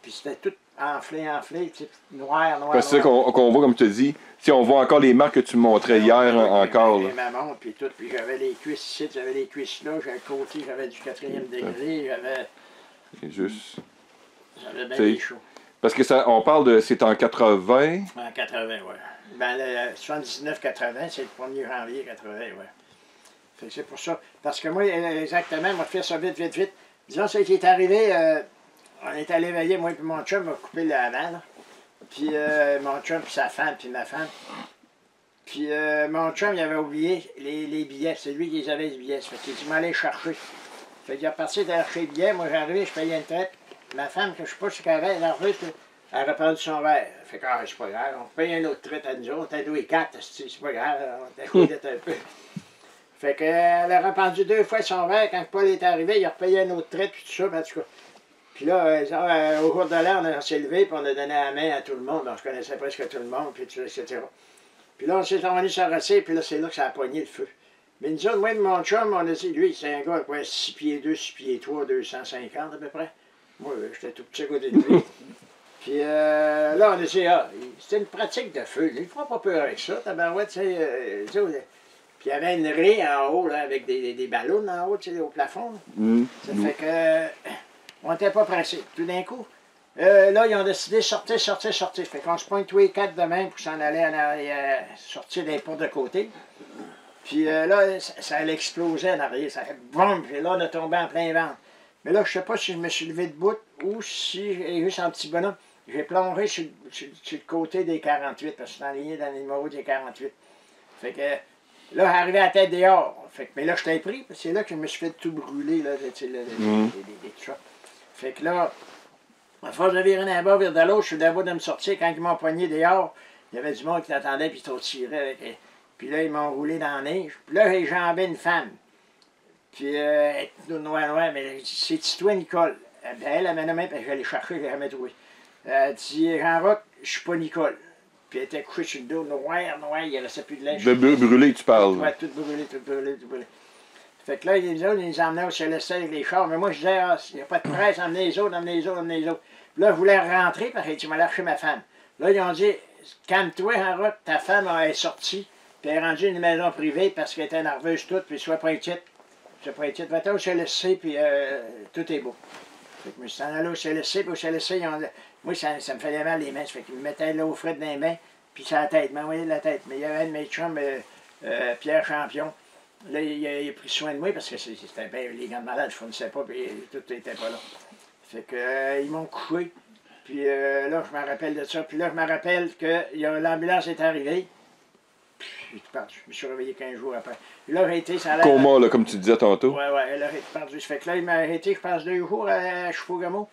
Puis c'était tout enflé, tu sais, noir. Parce que c'est ça qu'on voit, comme tu dis. Si on voit encore les marques que tu me montrais hier encore. J'avais ma montre, puis tout. Puis j'avais les cuisses ici, j'avais les cuisses là. J'avais le côté, j'avais du 4e degré. C'est juste. J'avais bien des chaud. Parce que ça, on parle de. C'est en 80. En 80, oui. Ben, le 79-80, c'est le 1er janvier 80, oui. Fait que c'est pour ça. Parce que moi, exactement, moi, je fais ça vite. Disons, ce qui est arrivé, on est allé veiller, moi et mon chum m'a coupé l'avant, là. Puis mon chum, puis sa femme, puis ma femme. Puis mon chum, il avait oublié les billets. C'est lui qui les avait, les billets. Fait qu'il dit, m'allait chercher. Fait qu'il est parti d'aller chercher les billets. Moi, j'arrivais, je payais une traite. Ma femme, que je sais pas ce qu'elle avait, elle a répandu son verre. Fait que, c'est pas grave, on paye une autre traite à nous autres. On était 2 et 4, c'est pas grave, on était coudés un peu. Fait qu'elle a répandu 2 fois son verre. Quand Paul est arrivé, il a repayé une autre traite, puis tout ça, en tout cas. Puis là, au cours de l'heure, on s'est levé, puis on a donné la main à tout le monde. On se connaissait presque tout le monde, puis tout, etc. Puis là, on s'est emmené s'arrêter, puis là, c'est là que ça a pogné le feu. Mais nous autres, moi et mon chum, on a dit, lui, c'est un gars, quoi, 6 pieds 2, 6 pieds 3, 250 à peu près. Moi, j'étais tout petit à côté de lui. Puis là, on a dit, c'était une pratique de feu. Il ne fera pas peur avec ça, tabarouette, tu sais. Puis il y avait une raie en haut, là, avec des ballons en haut, tu sais, au plafond. Ça fait que, on n'était pas pressés. Tout d'un coup, là, ils ont décidé de sortir. Fait qu'on se pointe tous les 4 de même pour s'en aller sortir des portes de côté. Puis là, ça allait exploser en arrière. Ça fait boum, puis là, on a tombé en plein ventre. Mais là, je ne sais pas si je me suis levé debout ou si j'ai juste un petit bonhomme. J'ai plongé sur le côté des 48, parce que je suis enligné dans les numéros des 48. Fait que là, arrivé à la tête dehors. Fait que, mais là, je t'ai pris, c'est là que je me suis fait tout brûler, là, tout ça. Fait que là, à force de virer d'un bas vers de l'autre, je suis d'abord de me sortir. Quand ils m'ont poigné dehors, il y avait du monde qui t'attendait, puis ils t'ont tiré avec. Puis là, ils m'ont roulé dans la neige. Puis là, j'ai jambé une femme. Puis, noir, mais c'est toi, Nicole. Elle m'a nommé, puis je vais aller chercher, je l'ai jamais trouvé. Elle dit, Jean-Roch, je suis pas Nicole. Puis elle était couchée sur le dos, noir, il ne restait plus de linge. De brûlé, tu parles. Oui, tout brûlé. Fait que là, les autres, ils les emmenaient au CLSC avec les chars. Mais moi, je disais, il n'y a pas de presse, emmenez les autres. Puis là, je voulais rentrer, parce que tu m'as lâché ma femme. Là, ils ont dit, calme-toi, Jean-Roch, ta femme est sortie, puis elle est rendue une maison privée parce qu'elle était nerveuse toute, puis sois pas inquiète. Va-t'en au CLSC, puis tout est beau. Fait que je me suis allé au CLSC, puis au CLSC, moi, ça me faisait mal les mains. Ça fait qu'ils me mettaient l'eau frette dans les mains, puis sur la tête, m'envoyaient de la tête. Mais il y avait un de mes chums, Pierre Champion. Là, il a pris soin de moi, parce que c'était bien, les gants de malade, je ne fournissais pas, puis tout n'était pas là. Fait que, ils m'ont couché. Puis là, je me rappelle de ça. Puis là, je me rappelle que l'ambulance est arrivée. J'ai tout perdu. Je me suis réveillé 15 jours après. Là, j'ai été, ça a l'air... Coma, là, comme tu disais tantôt. Oui, là, j'ai perdu. Ça fait que là, il m'a arrêté, je pense, 2 jours à Chevaux-Gamo.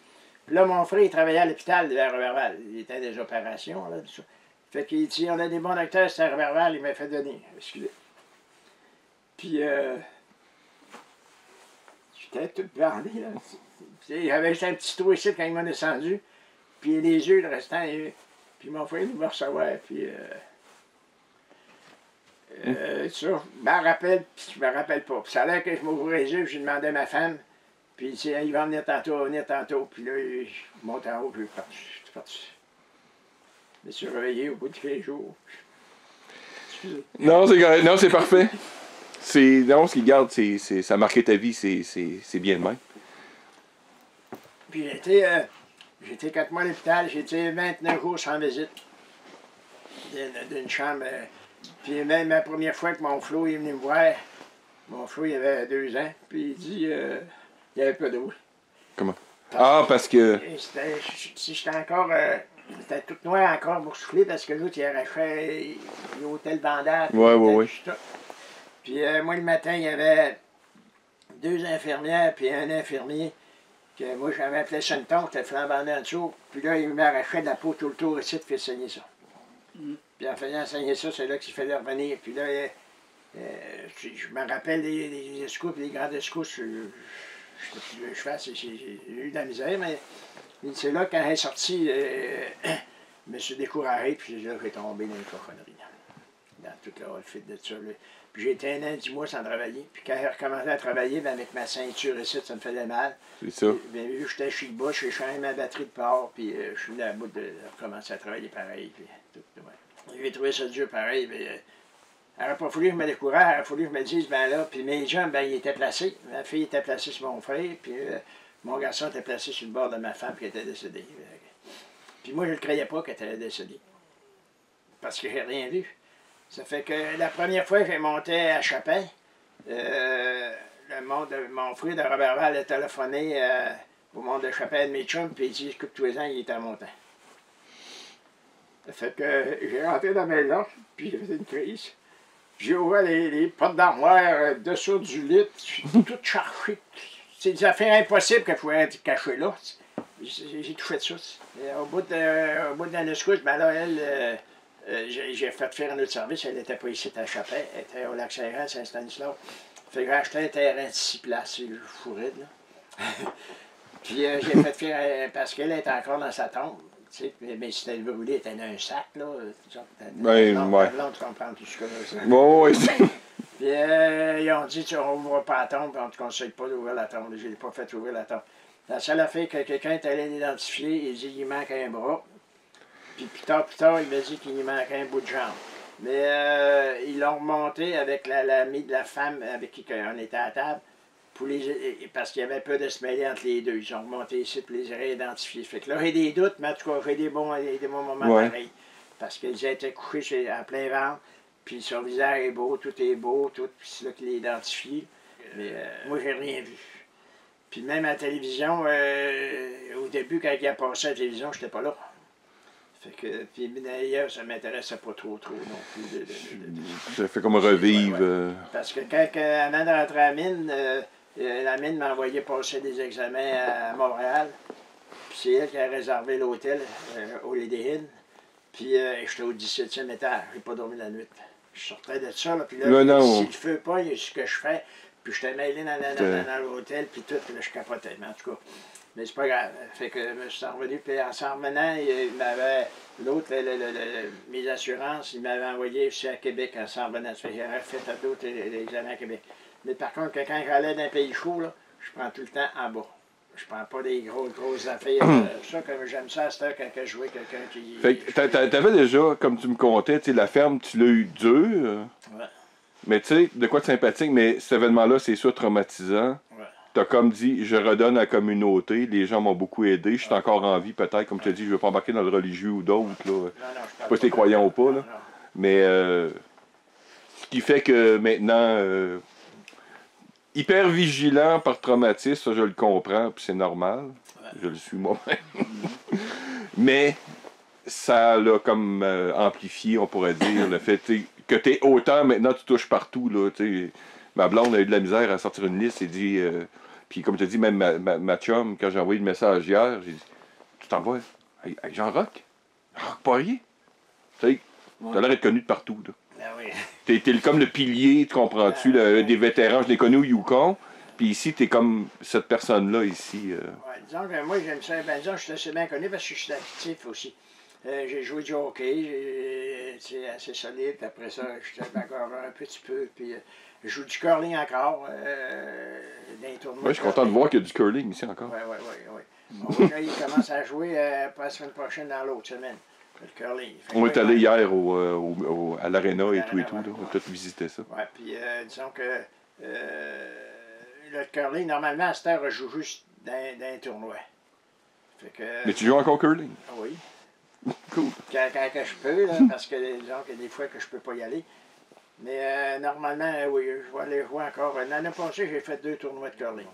Puis là, mon frère, il travaillait à l'hôpital de Roberval. Il était des opérations, là, tout ça. Fait qu'il dit, on a des bons docteurs, c'était à Roberval, il m'a fait donner. Excusez. Puis, j'étais tout bandé, là. J'avais juste un petit trou ici quand il m'a descendu. Puis les yeux, le restant, puis mon frère, il m'a recevoir, puis... ça, je me rappelle, puis je me rappelle pas. Puis ça a l'air que je m'ouvrais les yeux, puis j'ai demandé à ma femme, puis il dit, il va venir tantôt, puis là, je monte en haut, puis je suis parti. Je me suis réveillé au bout de 15 jours. Non, c'est parfait. Non, ce qui garde, ça a marqué ta vie, c'est bien de même. Puis j'ai été 4 mois à l'hôpital, j'ai été 29 jours sans visite d'une chambre. Puis même la première fois que mon Flo est venu me voir, Mon frère, il avait 2 ans, puis il dit il n'y avait pas d'eau. Comment? Ah, parce que... Si j'étais encore... c'était tout noir encore boursouflé parce que l'autre, il arrachait l'hôtel Bandar. Ouais. Puis moi, le matin, il y avait 2 infirmières puis un infirmier. Que moi, j'avais appelé Senton, j'étais flambant en dessous. Puis là, il m'arrachait de la peau tout le tour ici, de faire saigner ça. Puis en faisant saigner ça, c'est là qu'il fallait revenir. Puis là, je me rappelle des escoupes, des grandes escoupes. Je fasse, j'ai eu de la misère, mais c'est là, quand elle est sortie, je me suis découragé, puis là, j'ai tombé dans les cochonneries. Dans toute la fit de ça. Là. Puis j'ai été 1 an, 10 mois sans travailler. Puis quand j'ai recommencé à travailler, bien, avec ma ceinture ici, ça me faisait mal. C'est ça. Bien vu, j'étais chez le bas, j'ai changé ma batterie de port, puis je suis venu à bout de recommencer à travailler pareil. Puis tout, ouais. J'ai trouvé ça dur pareil. Mais, il n'aurait pas fallu que je me décourage, il aurait fallu que je me dise, ben là, puis mes jambes, ben, ils étaient placés. Ma fille était placée sur mon frère, puis mon garçon était placé sur le bord de ma femme qui était décédée. Puis moi, je ne le croyais pas qu'elle était décédée. Parce que j'ai rien vu. Ça fait que la première fois que j'ai monté à Chapin, mon frère de Robertval a téléphoné au monde de Chapin de mes chums, puis il dit, écoute, tous les ans, il était montant. Ça fait que j'ai rentré dans ma maison, puis j'ai fait une crise. J'ai ouvert les portes d'armoire dessous du lit, tout cherché. C'est des affaires impossibles que je pouvais être caché là. J'ai tout fait ça. Et au bout de l'année secousse, ben là, elle, j'ai fait faire un autre service. Elle n'était pas ici à Chapin, elle était au Lac-Saint-Jean, Saint-Stanislas. Fait que j'ai acheté un terrain de 6 places, c'est fourré, là. Puis j'ai fait faire, parce qu'elle était encore dans sa tombe. Mais si t'as brûlé, t'as un sac, là. Ben, ouais. Tu comprends tout ce que ça. Ouais. Puis ils ont dit, on n'ouvre pas la tombe, on ne te conseille pas d'ouvrir la tombe. Je n'ai pas fait ouvrir la tombe. La seule affaire que quelqu'un est allé l'identifier, il dit qu'il manque un bras. Puis plus tard, il m'a dit qu'il manquait un bout de jambe. Mais ils l'ont remonté avec l'amie de la femme avec qui on était à table. Parce qu'il y avait peu de se mêler entre les deux. Ils ont remonté ici pour les réidentifier. Fait que là, j'ai des doutes, mais en tout cas, j'ai des bons moments pareils. Parce qu'ils étaient couchés à plein ventre, puis son visage est beau, tout, puis c'est là qu'il est identifié. Mais moi, j'ai rien vu. Puis même à la télévision, au début, quand il a passé à la télévision, je n'étais pas là. Fait que, puis d'ailleurs, ça ne m'intéressait pas trop non plus. Ça fait comme revivre. Ouais. Parce que quand avant de rentrer à la mine m'a envoyé passer des examens à Montréal. Puis c'est elle qui a réservé l'hôtel au Lady Inn. Puis j'étais au 17e étage. J'ai pas dormi la nuit. Je sortais de ça, là, puis là, si le feu pas, il y a ce que je fais. Puis j'étais mêlé dans l'hôtel, puis tout, puis là, je capotais. Mais en tout cas, mais c'est pas grave. Fait que je me suis revenu, puis en s'en revenant, il m'avait, l'autre, mes assurances, il m'avait envoyé aussi à Québec en s'en revenant. J'avais fait d'autres examens à Québec. Mais par contre, quand j'allais dans un pays chaud, là, je prends tout le temps en bas. Je prends pas des grosses affaires. Ça, comme j'aime ça, c'était quand je jouais quelqu'un qui... Fait que t'avais déjà, comme tu me contais, la ferme, tu l'as eu dur. Ouais. Mais tu sais, de quoi de sympathique, mais cet événement-là, c'est sûr traumatisant. Ouais. T'as comme dit, je redonne à la communauté, les gens m'ont beaucoup aidé, je suis encore en vie peut-être, comme tu as dit, je ne veux pas embarquer dans le religieux ou d'autres, là. Non, je sais pas si t'es croyant ou pas, là. Non. Mais ce qui fait que maintenant, hyper vigilant par traumatisme, ça je le comprends, puis c'est normal, je le suis moi-même. Mais ça l'a comme amplifié, on pourrait dire, le fait que t'es autant, maintenant tu touches partout, là, tu sais. Ma blonde a eu de la misère à sortir une liste et dit... puis comme tu as dit, même ma chum, quand j'ai envoyé le message hier, j'ai dit, tu t'envoies avec Jean-Roch? Jean-Roch Poirier? Tu sais, t'as l'air d'être connu de partout, là. Ben oui. T'es comme le pilier, tu comprends-tu, des vétérans, je l'ai connu au Yukon, puis ici, t'es comme cette personne-là, ici. Ouais, disons que moi, j'aime ça, ben disons que je suis assez bien connu parce que je suis actif aussi. J'ai joué du hockey, c'est assez solide, puis après ça, je suis encore un petit peu, puis... je joue du curling encore, dans les tournois. Oui, je suis content de voir qu'il y a du curling ici encore. Oui. Bon, là, il commence à jouer pas la semaine prochaine, dans l'autre semaine, le curling. On est allé hier à l'aréna et tout, là. On a tout visité ça. Oui, puis disons que le curling, normalement, à cette heure, je joue juste dans un tournoi. Fait que, mais tu joues encore au curling? Oui. Cool. Quand je peux, là, parce que disons que des fois que je peux pas y aller. Mais normalement, oui, je vais aller jouer encore. L'année passée, j'ai fait 2 tournois de curling.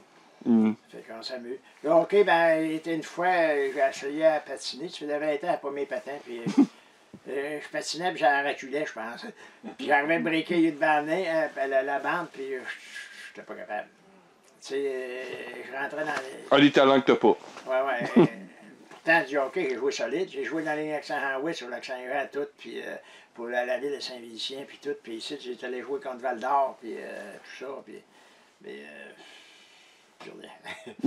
Fait qu'on s'amuse. Le hockey, ben, il était une fois, j'ai essayé à patiner. Ça faisait 20 ans à pas mes patins. Puis, je patinais, puis j'en reculais, je pense. Puis j'arrivais à breaker devant la bande, puis j'étais pas capable. Tu sais, je rentrais dans les... Ah, les talents que t'as pas. Ouais. Pourtant, du hockey, j'ai joué solide. J'ai joué dans les accents en Ouest, sur l'accent Saint-Jean, tout, puis pour la ville de Saint-Vélicien, puis tout. Puis ici, j'étais allé jouer contre Val-d'Or, puis tout ça, puis... Mais,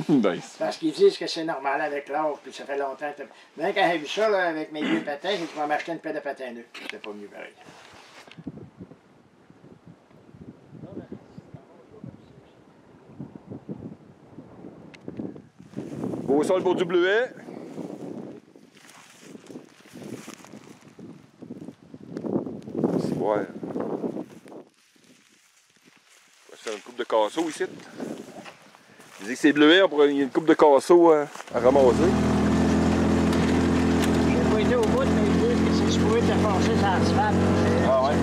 Nice. parce qu'ils disent que c'est normal avec l'or, puis ça fait longtemps que... Même quand j'ai vu ça, là, avec mes vieux patins, j'ai dit, je vais m'acheter une paire de patins neufs. C'était pas mieux pareil. Beau sol pour du bleuet. C'est ouais. C'est une coupe de casseau ici. Je dis que c'est bleuet, il y a une coupe de casseau à ramasser. J'ai pas été au bout, mais ils disent que c'est supposé te passer sur l'asphalte. Ah ouais?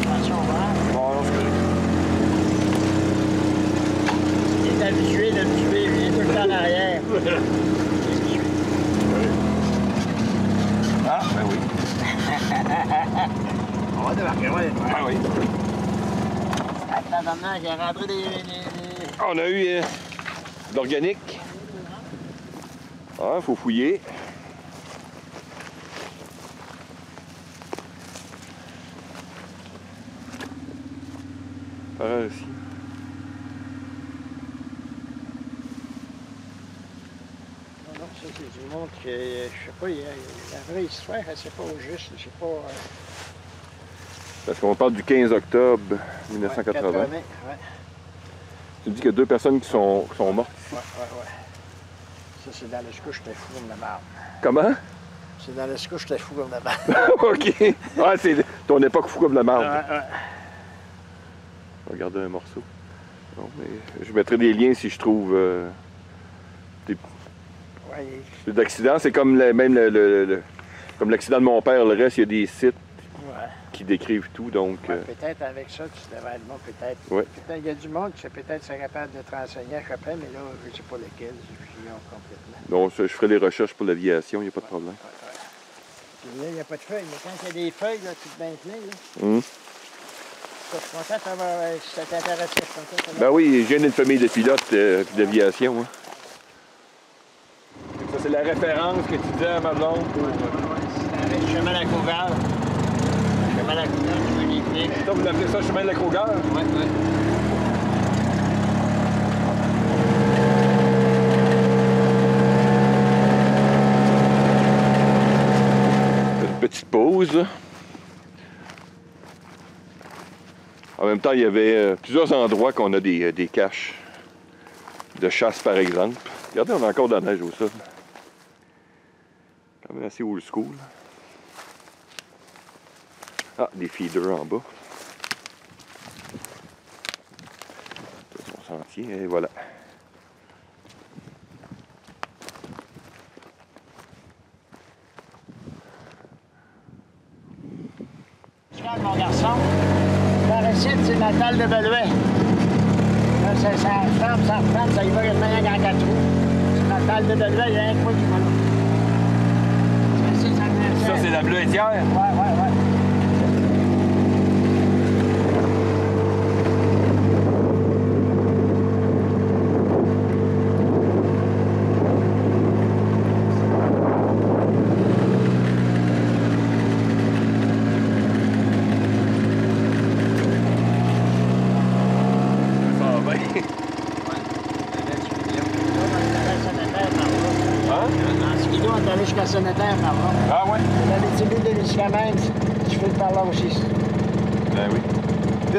Attention, voilà. Bon, non, c'est correct. Il est habitué de me tuer, il est tout le temps en arrière. Ah, ben oui. On va débarquer, on va débarquer. Ah oui. Attends, j'ai rentré des... Ah, on a eu de l'organique. Ah, faut fouiller. Par là aussi. Non, ça c'est du monde qui, je sais pas, il y a la vraie histoire, c'est pas au juste, je sais pas... Parce qu'on parle du 15 octobre 1980. Ouais. Tu dis qu'il y a 2 personnes qui sont mortes. Ouais. Ça c'est dans le scouche de four de marde. Comment? C'est dans le scouche de four de marde. OK. Ah, c'est ton époque fou comme la marde. Ouais. On va regarder un morceau. Non, mais je mettrai des liens si je trouve Ouais, d'accidents. C'est comme comme l'accident de mon père. Le reste, il y a des sites qui décrivent tout. Donc, peut-être avec ça, tu devrais le monde, peut-être. Ouais. Peut-être il y a du monde qui peut-être serait capable de te renseigner à Chopin, mais là, je ne sais pas lequel, je complètement. donc je ferai les recherches pour l'aviation, il n'y a pas de problème. Puis là, il n'y a pas de feuilles, mais quand il y a des feuilles, là, tout bien plein, là. Je suis content d'avoir, si ça t'intéressait, je suis content d'avoir... Ben oui, je viens d'une famille de pilotes et d'aviation. Hein. Ça, c'est la référence que tu disais à ma blonde pour... C'est avec le chemin de la Cougar. Le chemin de la Cougar, tu veux les flèches. Ça, vous l'appelez ça chemin de la Cougar? Oui. Une petite pause. En même temps, il y avait plusieurs endroits qu'on a des caches de chasse, par exemple. Regardez, on a encore de la neige au sol. Quand même assez old school. Ah, des feeders en bas. C'est son sentier, et voilà. Mon garçon, par ici, c'est la dalle de Belouet. Là, ça referme, ça y va, il y a rien qu'en 4 roues. C'est la dalle de Belouet, il y a un point qui va là. Ça, c'est la bleuetière? Ouais. Jusqu'à Sonneterre par là. Ah ouais? La vestibule de Luciamène, tu fais par là aussi. Ben oui. Ça,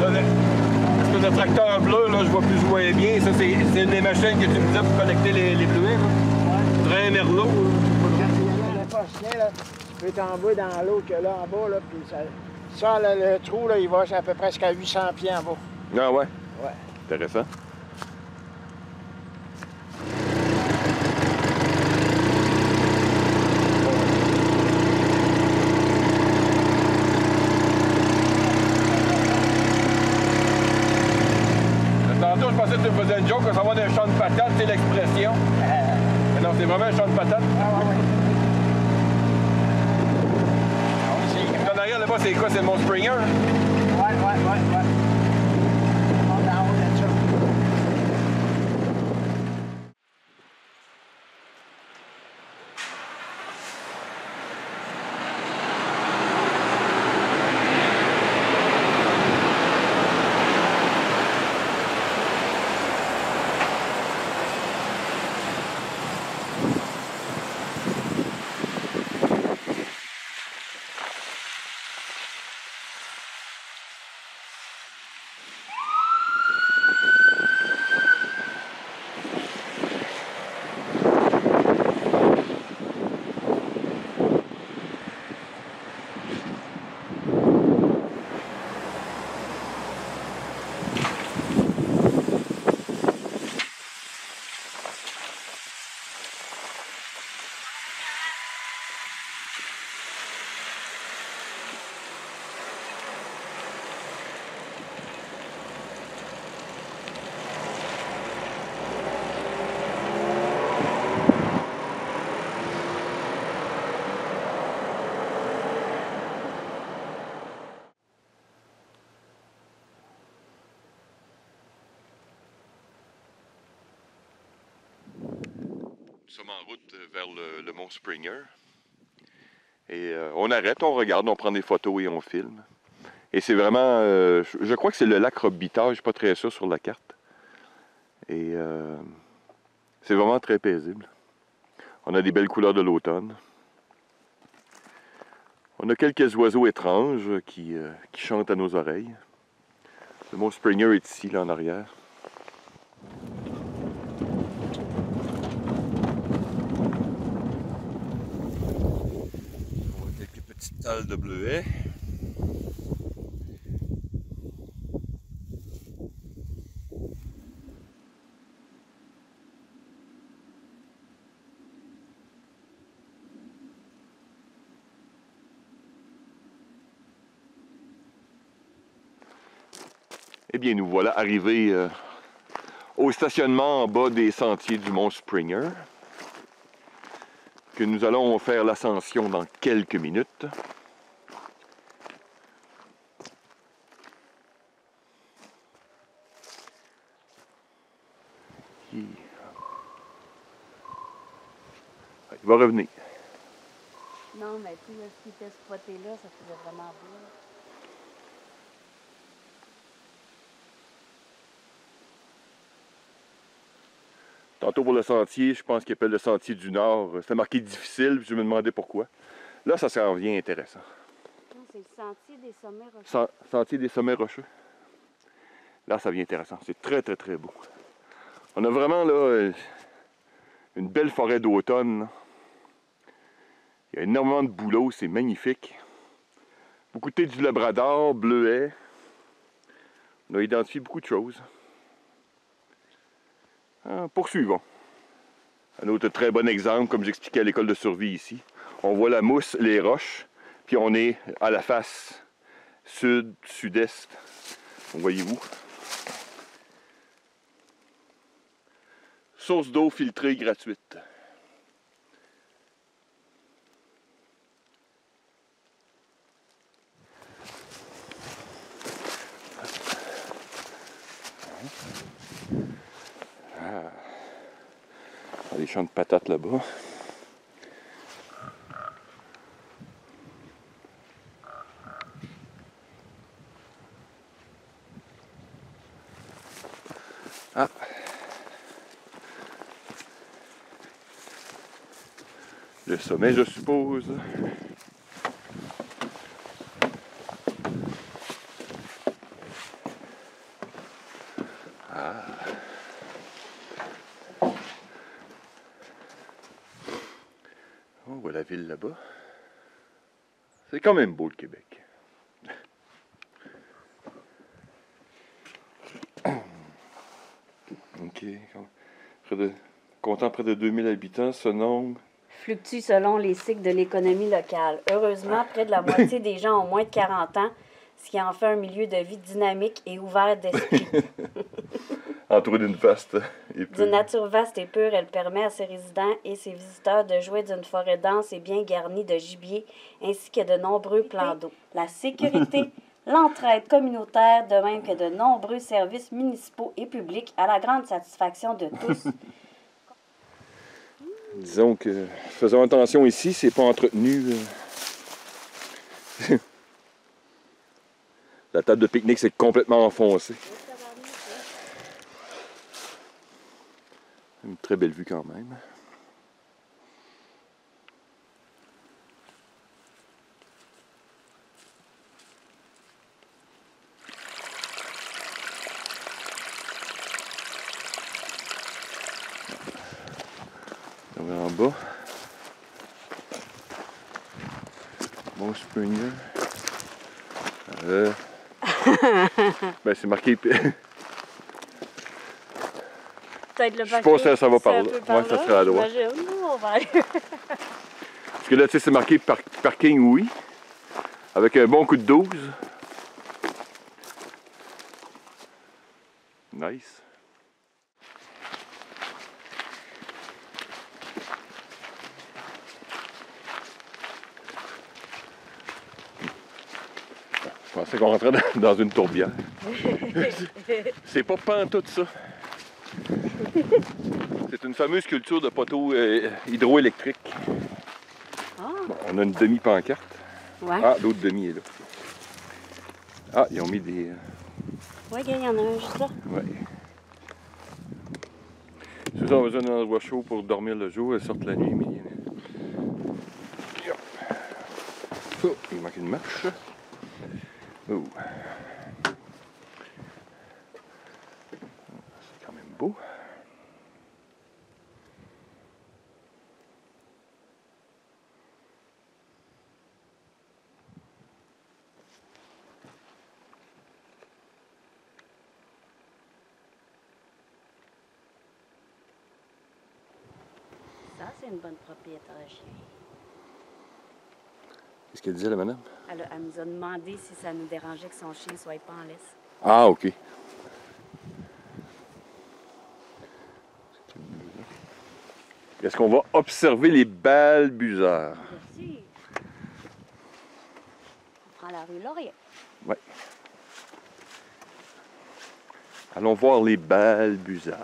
l'espèce de tracteur bleu, là, je vois plus ou moins bien. Ça, c'est une des machines que tu me disais pour connecter les bleuets, là. Ouais. Train Merlot. Quand tu y a pas chien, là, tu peux t'envoyer dans l'eau que là en bas, là, puis ça là, le trou, là, il va à peu près à 800 pieds en bas. Ah ouais? Ouais. Intéressant. que tu me faisais une joke, on s'en va d'un champ de patates, c'est l'expression. Mais non, c'est vraiment un champ de patates. Ah, ouais. En arrière, là-bas, c'est quoi? C'est le Mont Springer? Ouais. On est en haut de ça. Nous sommes en route vers le Mont Springer. Et on arrête, on regarde, on prend des photos et on filme. Et c'est vraiment, je crois que c'est le lac Robitaille, je ne suis pas très sûr sur la carte. Et c'est vraiment très paisible. On a des belles couleurs de l'automne. On a quelques oiseaux étranges qui chantent à nos oreilles. Le Mont Springer est ici, là en arrière. On voit quelques petites talles de bleuets. Eh bien, nous voilà arrivés au stationnement en bas des sentiers du Mont Springer, que nous allons faire l'ascension dans quelques minutes. Il va revenir. Non, mais tu sais, ce qui était spoté là, ça faisait vraiment beau. Tantôt pour le sentier, je pense qu'il appelle le sentier du Nord. C'était marqué difficile, puis je me demandais pourquoi. Là, ça s'en vient intéressant. Non, c'est le sentier des sommets rocheux. Sentier des sommets rocheux. Là, ça devient intéressant. C'est très, très, très beau. On a vraiment là une belle forêt d'automne. Il y a énormément de bouleaux, c'est magnifique. Beaucoup de thé du Labrador, bleuet. On a identifié beaucoup de choses. Poursuivons. Un autre très bon exemple, comme j'expliquais à l'école de survie ici. On voit la mousse, les roches, puis on est à la face sud-sud-est. Voyez-vous. Source d'eau filtrée gratuite. Des champs de patates là-bas. Ah. Le sommet, je suppose. Ah. On voit la ville là-bas. C'est quand même beau le Québec. OK. Comptant près de 2000 habitants, ce nombre Fluctue selon les cycles de l'économie locale. Heureusement, près de la moitié des gens ont moins de 40 ans, ce qui en fait un milieu de vie dynamique et ouvert d'esprit. entouré d'une vaste et D'une pure. nature vaste et pure, elle permet à ses résidents et ses visiteurs de jouir d'une forêt dense et bien garnie de gibier, ainsi que de nombreux plans d'eau. La sécurité, l'entraide communautaire, de même que de nombreux services municipaux et publics, à la grande satisfaction de tous. Disons que faisons attention ici, c'est pas entretenu. La table de pique-nique c'est complètement enfoncée. Une très belle vue quand même. On va en bas. Bon Springer. Ben c'est marqué. Peut-être le Je sais pas si ça va par là. Ouais, ça serait à droite. J'imagine. Nous, on va aller. Parce que là, tu sais, c'est marqué parking, oui. Avec un bon coup de 12. Nice. Je pensais qu'on rentrait dans une tourbière. C'est pas pantoute ça. C'est une fameuse culture de poteaux hydroélectriques. Ah, Bon, on a une demi-pancarte. ouais. Ah, l'autre demi est là. Ah, ils ont mis des... Ouais, gars, il y en a un juste là. Ouais. Si on a besoin d'un endroit chaud pour dormir le jour, elles sortent la nuit, mais... Oh, il manque une marche. Oh. C'est quand même beau. Ça, c'est une bonne propriétaire de chien. Qu'est-ce qu'elle disait, la madame? Elle nous a demandé si ça nous dérangeait que son chien ne soit pas en laisse. Ah, OK. Est-ce qu'on va observer les balbuzards? Merci. On prend la rue Laurier. Ouais. Allons voir les balbuzards.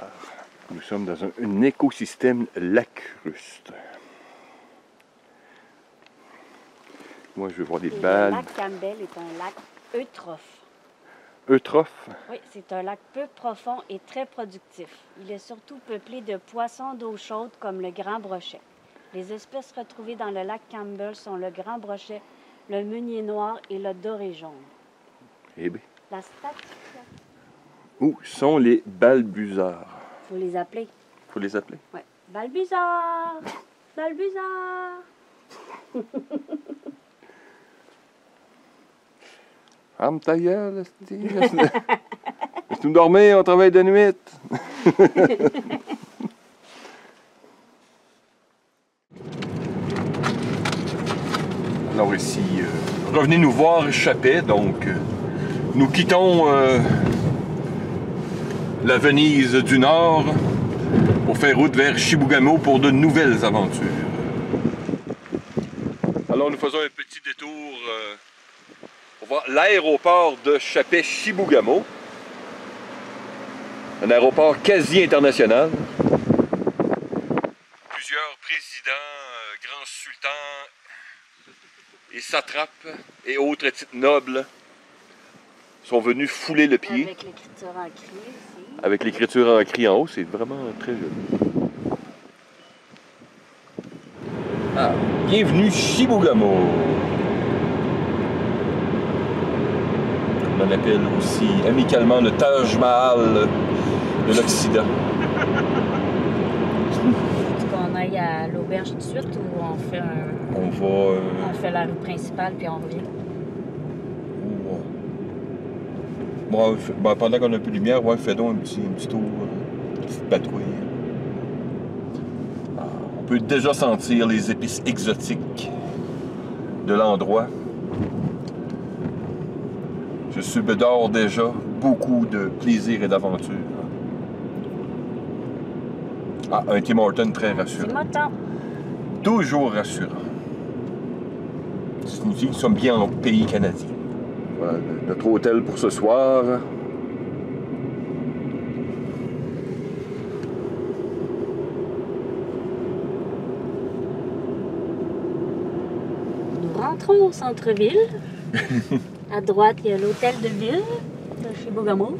Nous sommes dans un écosystème lacustre. Moi, je veux voir des Et le balbuzards. lac Campbell est un lac eutrophe. Eutrophes. Oui, c'est un lac peu profond et très productif. Il est surtout peuplé de poissons d'eau chaude comme le grand brochet. Les espèces retrouvées dans le lac Campbell sont le grand brochet, le meunier noir et le doré jaune. Eh bien, La statue, où sont les balbuzards? il faut les appeler. Faut les appeler. Oui. Balbuzard! Balbuzard! Ferme ta gueule, esti. Laisse-nous dormir, on travaille de nuit. Alors ici, revenez nous voir Chappet, donc nous quittons la Venise du Nord pour faire route vers Chibougamau pour de nouvelles aventures. Alors nous faisons un petit détour pour voir l'aéroport de Chappet-Chibougamau. Un aéroport quasi international. Plusieurs présidents, grands sultans et satrapes et autres titres nobles sont venus fouler le pied. Avec l'écriture en cri ici. Avec l'écriture en cri en haut, c'est vraiment très joli. Ah, bienvenue Chibougamau. On appelle aussi amicalement le Taj Mahal de l'Occident. Est-ce qu'on aille à l'auberge tout de suite ou on fait On va... on fait la rue principale puis on revient? Bon, pendant qu'on a un peu de lumière, ouais, fais donc un petit tour, une petite patrouille. Ah, on peut déjà sentir les épices exotiques de l'endroit. Je subdore déjà beaucoup de plaisir et d'aventure. Ah, un Tim Hortons très rassurant. C'est matin. Toujours rassurant. Ça signifie que nous sommes bien en pays canadien. Voilà, notre hôtel pour ce soir. Nous rentrons au centre-ville. À droite, il y a l'hôtel de ville de Chibougamau.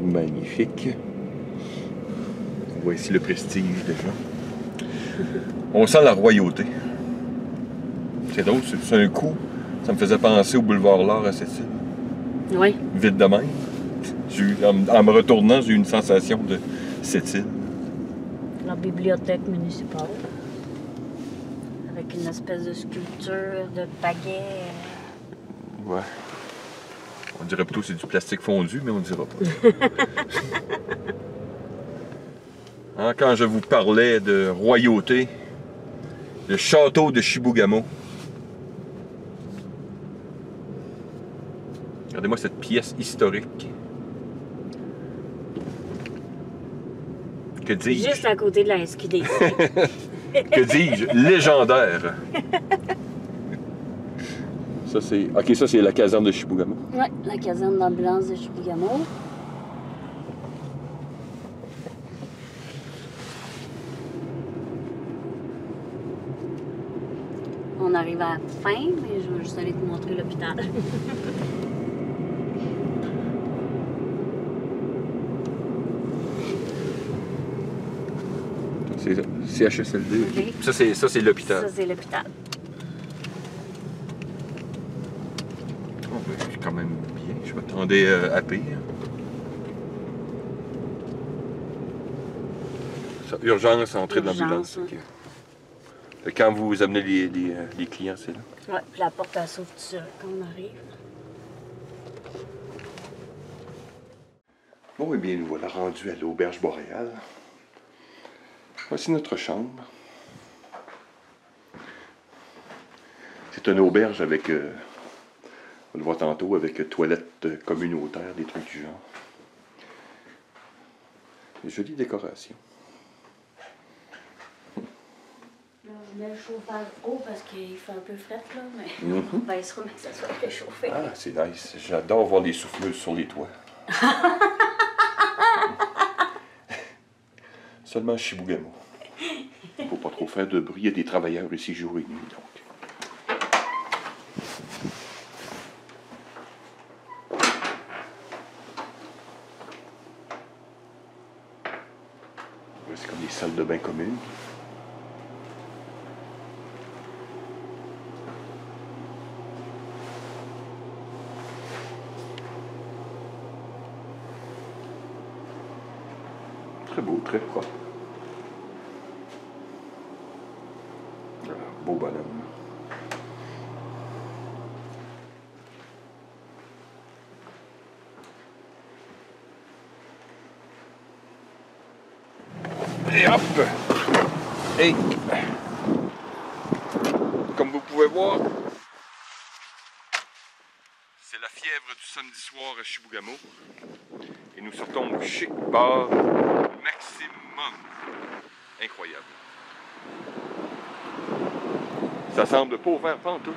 Magnifique. On voit ici le prestige déjà. On sent la royauté. C'est drôle, c'est un coup. Ça me faisait penser au boulevard L'Or à cette île. Oui. Vite de même. En me retournant, j'ai eu une sensation de cette île. La bibliothèque municipale. Avec une espèce de sculpture de pagaie. Ouais. On dirait plutôt que c'est du plastique fondu, mais on ne dira pas. Hein, quand je vous parlais de royauté, le château de Chibougamau. Regardez-moi cette pièce historique. Que dis-je? Juste à côté de la SQDC. Que dis-je? Légendaire. Ça, c'est... OK, ça, c'est la caserne de Chibougamau. Oui, la caserne d'ambulance de Chibougamau. On arrive à la fin, mais je vais juste aller te montrer l'hôpital. C'est CHSLD. Oui. Ça, c'est l'hôpital. Ça, c'est l'hôpital. Oh, ben, c'est quand même bien. Je m'attendais à pire. Ça, urgence, entrée de l'ambulance. Urgence, OK. Fait que quand vous amenez les clients, c'est là. Oui, puis la porte, elle s'ouvre tout seul quand on arrive. Bon, eh bien, nous voilà rendus à l'auberge boréale. Voici notre chambre. C'est une auberge avec, on le voit tantôt, avec toilette communautaire, des trucs du genre. Une jolie décoration. Là, je mets le chauffage haut parce qu'il fait un peu frais, là, mais Mhm. on baissera, mais que ça soit réchauffé. Ah, c'est nice. J'adore voir les souffleuses sur les toits. Seulement à Chibougamau. Faut pas trop faire de bruit. Il y a des travailleurs ici jour et nuit, donc. C'est comme des salles de bain communes. Très beau, très propre. Beau bonhomme. Et hop! Et comme vous pouvez voir, c'est la fièvre du samedi soir à Chibougamau. Et nous sortons au chic bar maximum. Incroyable. Ça semble pas ouvert pantoute.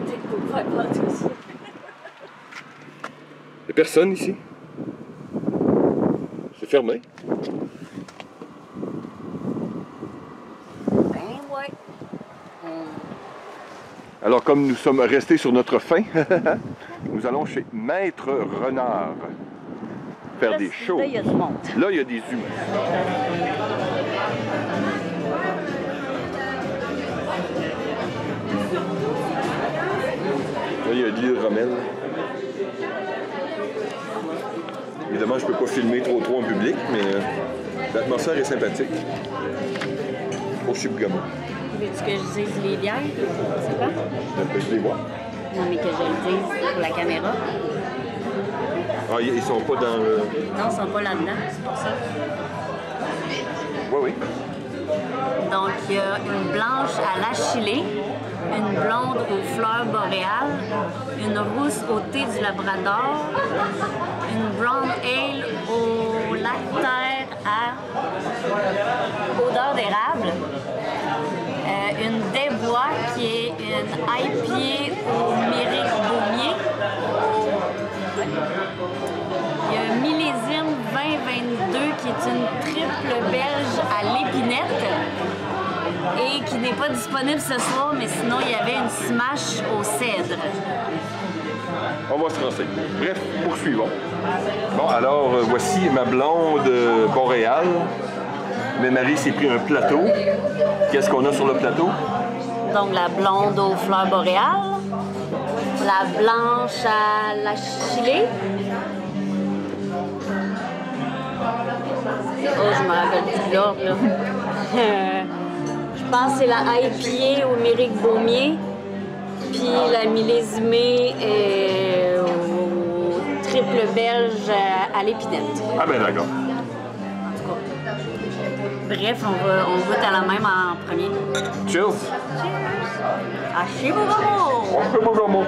Peut-être qu'on va faire tout ça. Il n'y a personne ici. C'est fermé. Ben ouais. Alors, comme nous sommes restés sur notre faim, nous allons chez Maître Renard faire Là, des choses. Là, il y a du monde. Là, il y a des humains. Là, il y a de l'île Rommel. Évidemment, je ne peux pas filmer trop en public, mais l'atmosphère est sympathique. Au Chibougamau. Veux-tu que je dise les bières? C'est quoi? Je les vois. Non, mais que je le dise pour la caméra. Ah, ils sont pas dans le... Non, ils sont pas là-dedans, c'est pour ça. Oui, oui. Donc, il y a une blanche à la chili, une blonde aux fleurs boréales, une rousse au thé du Labrador, une brown ale au lactaire à odeur d'érable, une des bois qui est une IPA au myrrhe baumier. Il y a un millésime 2022 qui est une triple belge à l'épinette et qui n'est pas disponible ce soir, mais sinon il y avait une smash au cèdre. On va se renseigner. Bref, poursuivons. Bon, alors, voici ma blonde boréale. Mais Marie s'est pris un plateau. Qu'est-ce qu'on a sur le plateau? Donc la blonde aux fleurs boréales, la blanche à la chili. Oh, je me rappelle plus de l'ordre, là. Je pense que c'est la IPA au myrrhe baumier, puis la millésimée au triple belge à l'épinette. Ah ben d'accord. Bref, on goûte à la même en premier. Cheers! À chez Bourgamot! On fait Bourgamot.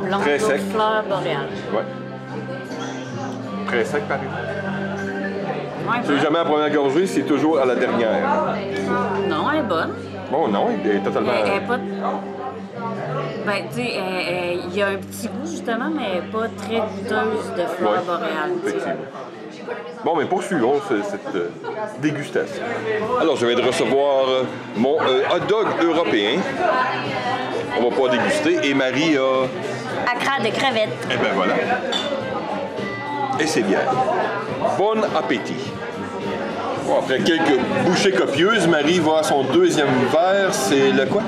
Blonde Très sec. aux fleurs boréales. Ouais. Très sec, pareil. Ouais, C'est jamais à la première gorgée, c'est toujours à la dernière. non, elle est bonne. Bon, non, il est totalement... Elle est pas... Ben, tu sais, il y a un petit goût, justement, mais elle n'est pas très goûteuse de fleurs Ouais, boréales. tu sais. effectivement. Bon, mais poursuivons cette dégustation. Alors, je viens de recevoir mon hot dog européen. On va pas déguster. Et Marie a... Accra de crevettes. Eh ben voilà. Et c'est bien. Bon appétit. Bon, après quelques bouchées copieuses, Marie va à son deuxième verre. C'est le quoi?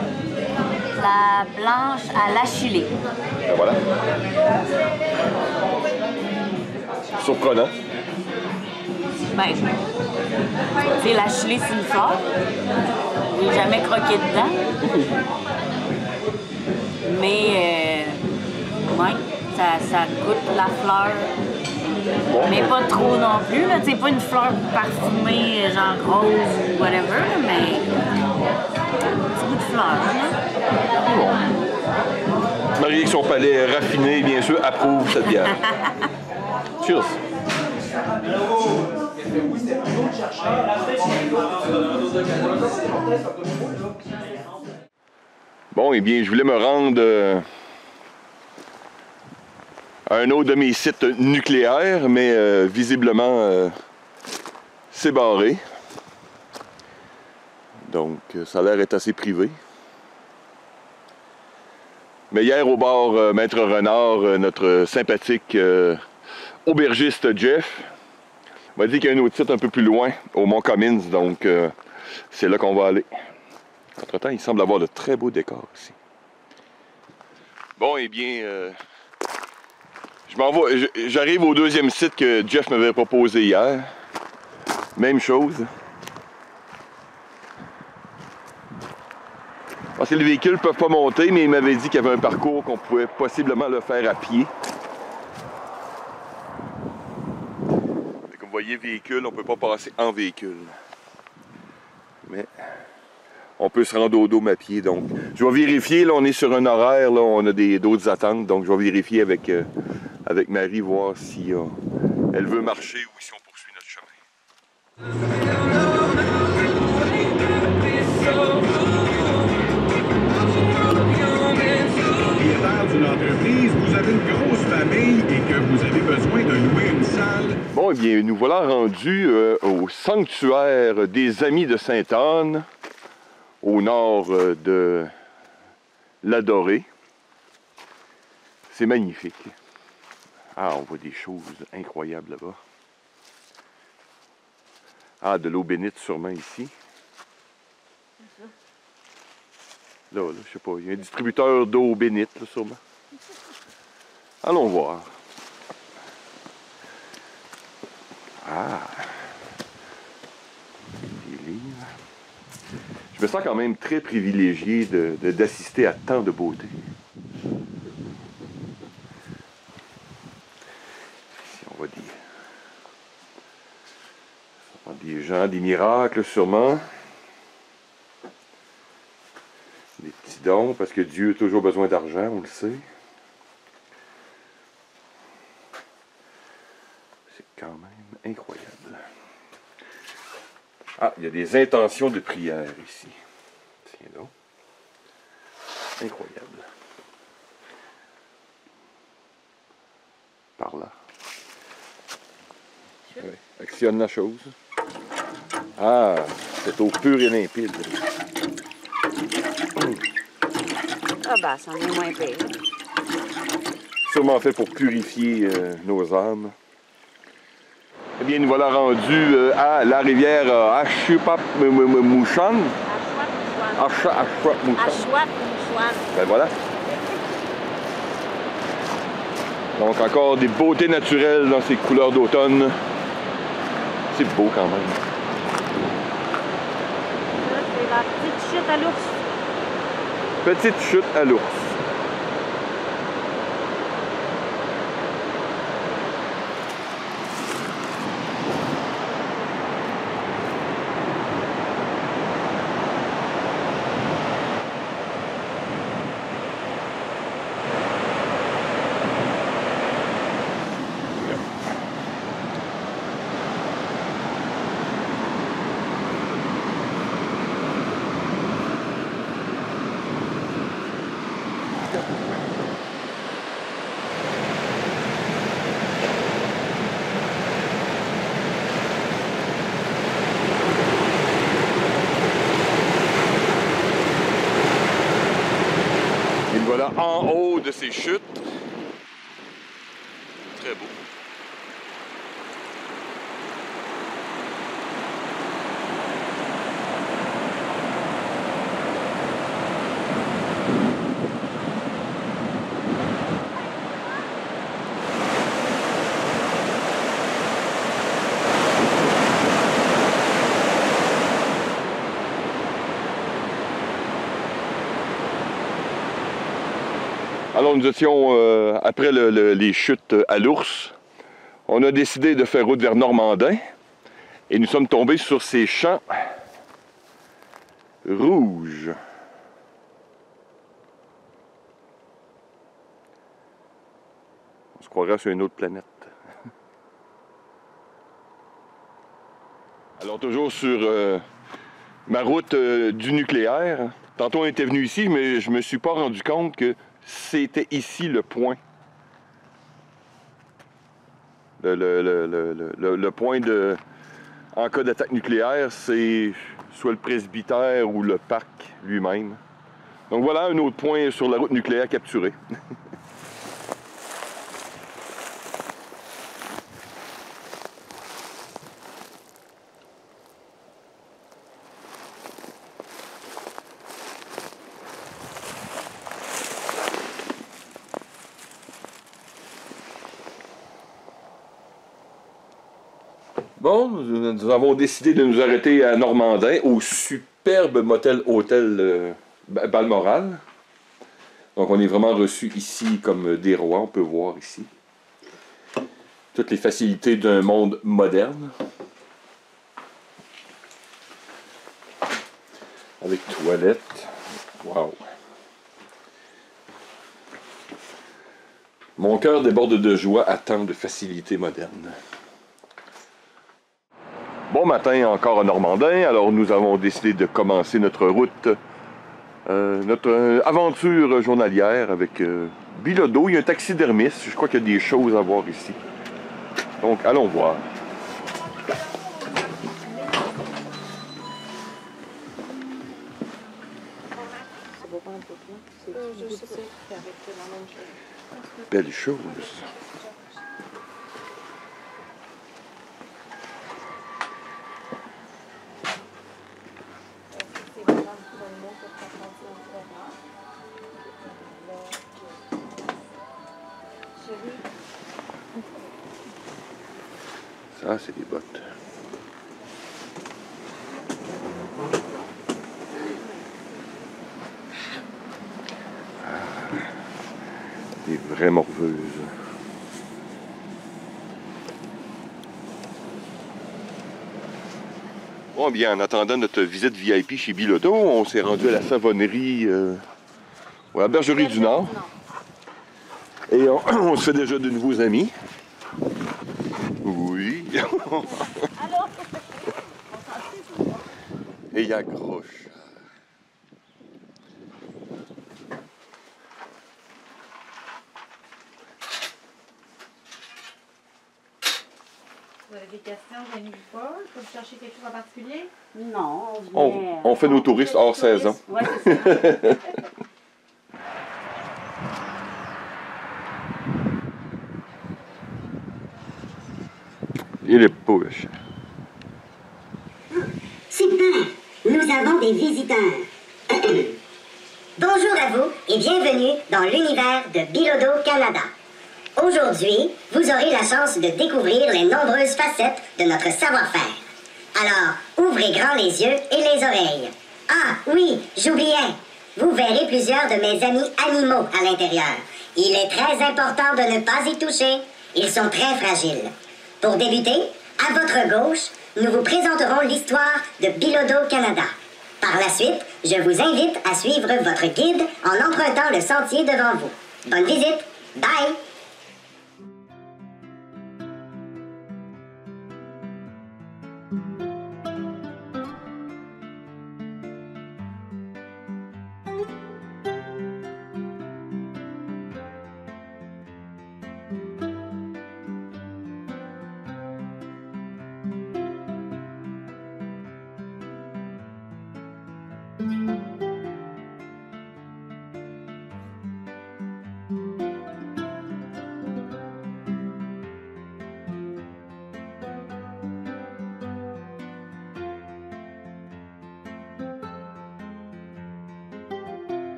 La blanche à l'achillée. Ben voilà. Surprenant. Ben, tu sais, l'achillée, c'est une fleur. J'ai jamais croqué dedans. Mais, ouais, ça goûte la fleur. Bon. Mais pas trop non plus, là. C'est pas une fleur parfumée, genre rose ou whatever, mais un petit goût de fleur, là. Marie, avec son palais raffiné, bien sûr, approuve cette bière. Cheers. Bon, eh bien, je voulais me rendre à un autre de mes sites nucléaires, mais visiblement, c'est barré. Donc, ça a l'air d'être assez privé. Mais hier, au bar Maître Renard, notre sympathique aubergiste Jeff m'a dit qu'il y a un autre site un peu plus loin, au Mont Commins, donc c'est là qu'on va aller. Entre-temps, il semble avoir de très beaux décors ici. Bon, eh bien, j'arrive au deuxième site que Jeff m'avait proposé hier. Même chose. Parce que les véhicules ne peuvent pas monter, mais il m'avait dit qu'il y avait un parcours qu'on pouvait possiblement le faire à pied. Comme vous voyez, véhicule, on ne peut pas passer en véhicule. Mais on peut se rendre au dôme à pied. Donc, je vais vérifier, là, on est sur un horaire, là, on a d'autres attentes, donc je vais vérifier avec Marie, voir si elle veut marcher ou si on poursuit notre chemin. D'une entreprise, vous avez une grosse famille et que vous avez besoin de louer une salle. Bon, eh bien, nous voilà rendus au sanctuaire des Amis de Sainte-Anne, au nord de l'Adoré. C'est magnifique. Ah, on voit des choses incroyables là-bas. Ah, de l'eau bénite sûrement ici. Là, je sais pas, il y a un distributeur d'eau bénite, là, sûrement. Allons voir. Ah! Des livres. Je me sens quand même très privilégié d'assister à tant de beauté. Ici, on voit des miracles, sûrement. Des petits dons, parce que Dieu a toujours besoin d'argent, on le sait. C'est quand même incroyable. Ah, il y a des intentions de prière ici. Tiens donc. Incroyable. Par là. Oui. Actionne la chose. Ah, c'est eau pure et limpide. Ah ben, ça en est moins pire. Sûrement fait pour purifier nos âmes. Eh bien, nous voilà rendus à la rivière Achouap-Mouchan. Achouap-Mouchan. Ben voilà. Donc encore des beautés naturelles dans ces couleurs d'automne. C'est beau quand même. Là, c'est la petite chute à l'ours. Petite chute à l'ours. Voilà, en haut de ces chutes. Très beau. Alors nous étions, après les chutes à l'ours, on a décidé de faire route vers Normandin et nous sommes tombés sur ces champs rouges. On se croirait sur une autre planète. Alors toujours sur ma route du nucléaire. Tantôt on était venu ici, mais je me suis pas rendu compte que c'était ici le point. Le point de... En cas d'attaque nucléaire, c'est soit le presbytère ou le parc lui-même. Donc voilà un autre point sur la route nucléaire capturé. Bon, nous avons décidé de nous arrêter à Normandin, au superbe motel-hôtel Balmoral. Donc on est vraiment reçus ici comme des rois, on peut voir ici. Toutes les facilités d'un monde moderne. Avec toilette. Wow. Mon cœur déborde de joie à tant de facilités modernes. Bon matin encore à Normandin, alors nous avons décidé de commencer notre route, notre aventure journalière avec Bilodeau. Il y a un taxidermiste, je crois qu'il y a des choses à voir ici. Donc allons voir. Belle chose. Ça, c'est des bottes. Des vraies morveuses. Bon, bien, en attendant notre visite VIP chez Bilodeau, on s'est rendu à la savonnerie, ou à la bergerie du Nord. Et on se fait déjà de nouveaux amis. Oui. Allô? Et il accroche. Vous avez des questions, venez vous pas? Vous cherchez quelque chose en particulier? Non, On fait nos touristes hors saison. Ouais, c'est ça. Il est poche. Super! Nous avons des visiteurs. Bonjour à vous et bienvenue dans l'univers de Bilodeau Canada. Aujourd'hui, vous aurez la chance de découvrir les nombreuses facettes de notre savoir-faire. Alors, ouvrez grand les yeux et les oreilles. Ah oui, j'oubliais. Vous verrez plusieurs de mes amis animaux à l'intérieur. Il est très important de ne pas y toucher. Ils sont très fragiles. Pour débuter, à votre gauche, nous vous présenterons l'histoire de Bilodeau Canada. Par la suite, je vous invite à suivre votre guide en empruntant le sentier devant vous. Bonne visite! Bye!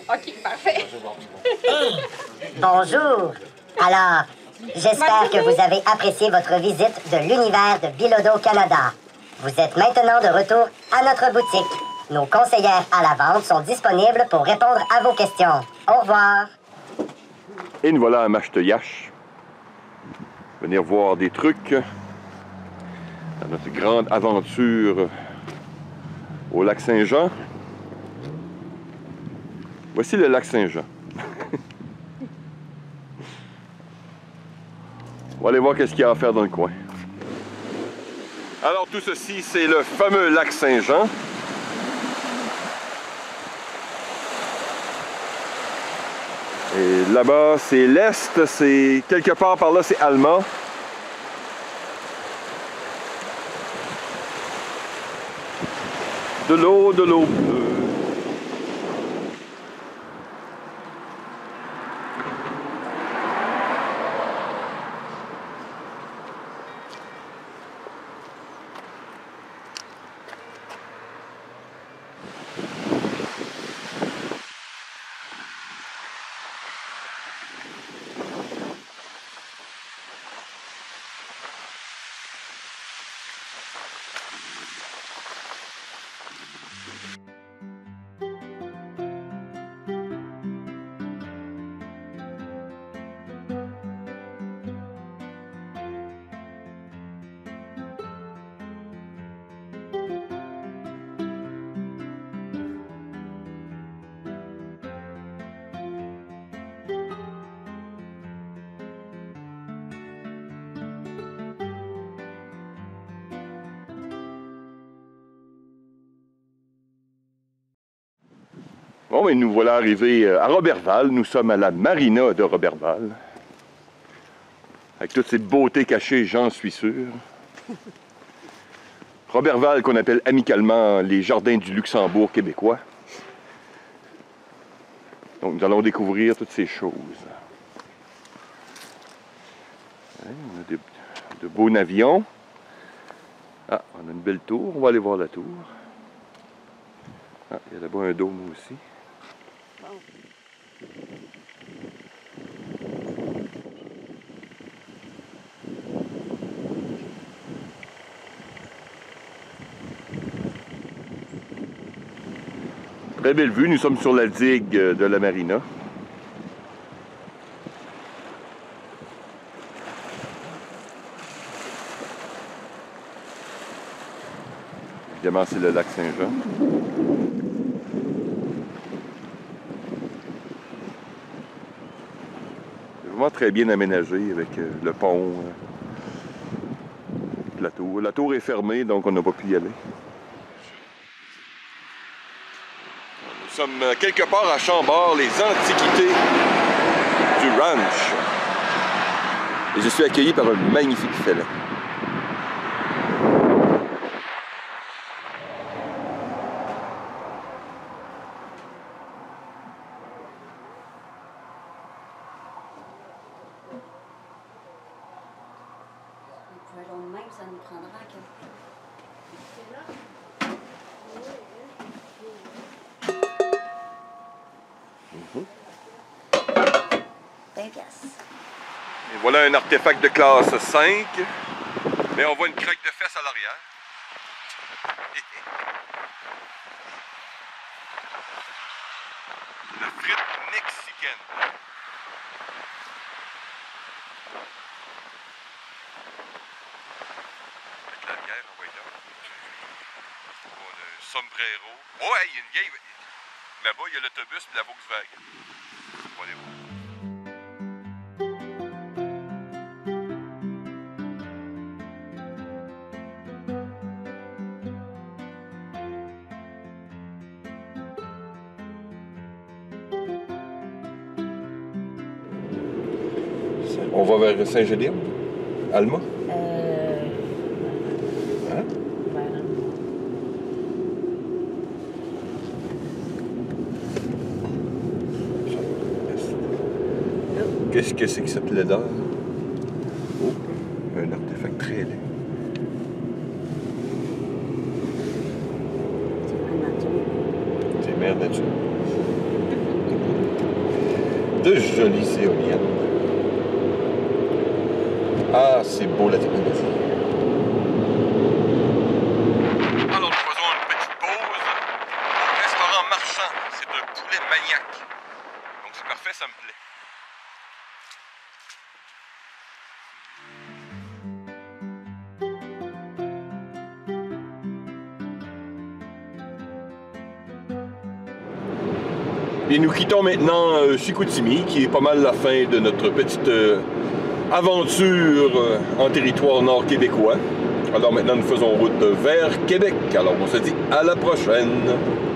OK, parfait. Bonjour! Alors, j'espère que vous avez apprécié votre visite de l'univers de Bilodeau Canada. Vous êtes maintenant de retour à notre boutique. Nos conseillères à la vente sont disponibles pour répondre à vos questions. Au revoir! Et nous voilà à Machteyache. Venir voir des trucs dans notre grande aventure au lac Saint-Jean. Voici le lac Saint-Jean. On va aller voir qu'est-ce qu'il y a à faire dans le coin. Alors tout ceci, c'est le fameux lac Saint-Jean. Et là-bas, c'est l'Est, c'est quelque part par là, c'est Alma. De l'eau bleue. Bon, mais nous voilà arrivés à Roberval. Nous sommes à la marina de Roberval. Avec toutes ces beautés cachées, j'en suis sûr. Roberval, qu'on appelle amicalement les jardins du Luxembourg québécois. Donc, nous allons découvrir toutes ces choses. Ouais, on a de beaux navillons. Ah, on a une belle tour. On va aller voir la tour. Ah, il y a là-bas un dôme aussi. Très belle vue, nous sommes sur la digue de la marina. Évidemment, c'est le lac Saint-Jean. C'est vraiment très bien aménagé avec le pont, la tour. La tour est fermée, donc on n'a pas pu y aller. Nous sommes quelque part à Chambord, les antiquités du ranch. Et je suis accueilli par un magnifique félin. Ça nous prendra Et voilà un artefact de classe 5. Mais on voit une craque de fesses à l'arrière. La frite mexicaine. Avec la bière, on va y aller. On a un sombrero. Oh, hey, il y a une vieille. Là-bas, il y a l'autobus et la Volkswagen. On va aller voir. On va vers Saint-Gédéon? Alma? Hein? Qu'est-ce que c'est que cette laideur? Oh, un artefact très laid. C'est mère nature. De jolies éoliennes. Ah, c'est beau la technologie. Alors, nous faisons une petite pause au restaurant marchand. C'est un poulet maniaque. Donc c'est parfait, ça me plaît. Et nous quittons maintenant Chicoutimi, qui est pas mal la fin de notre petite aventure en territoire nord-québécois. Alors maintenant, nous faisons route vers Québec. Alors on se dit à la prochaine!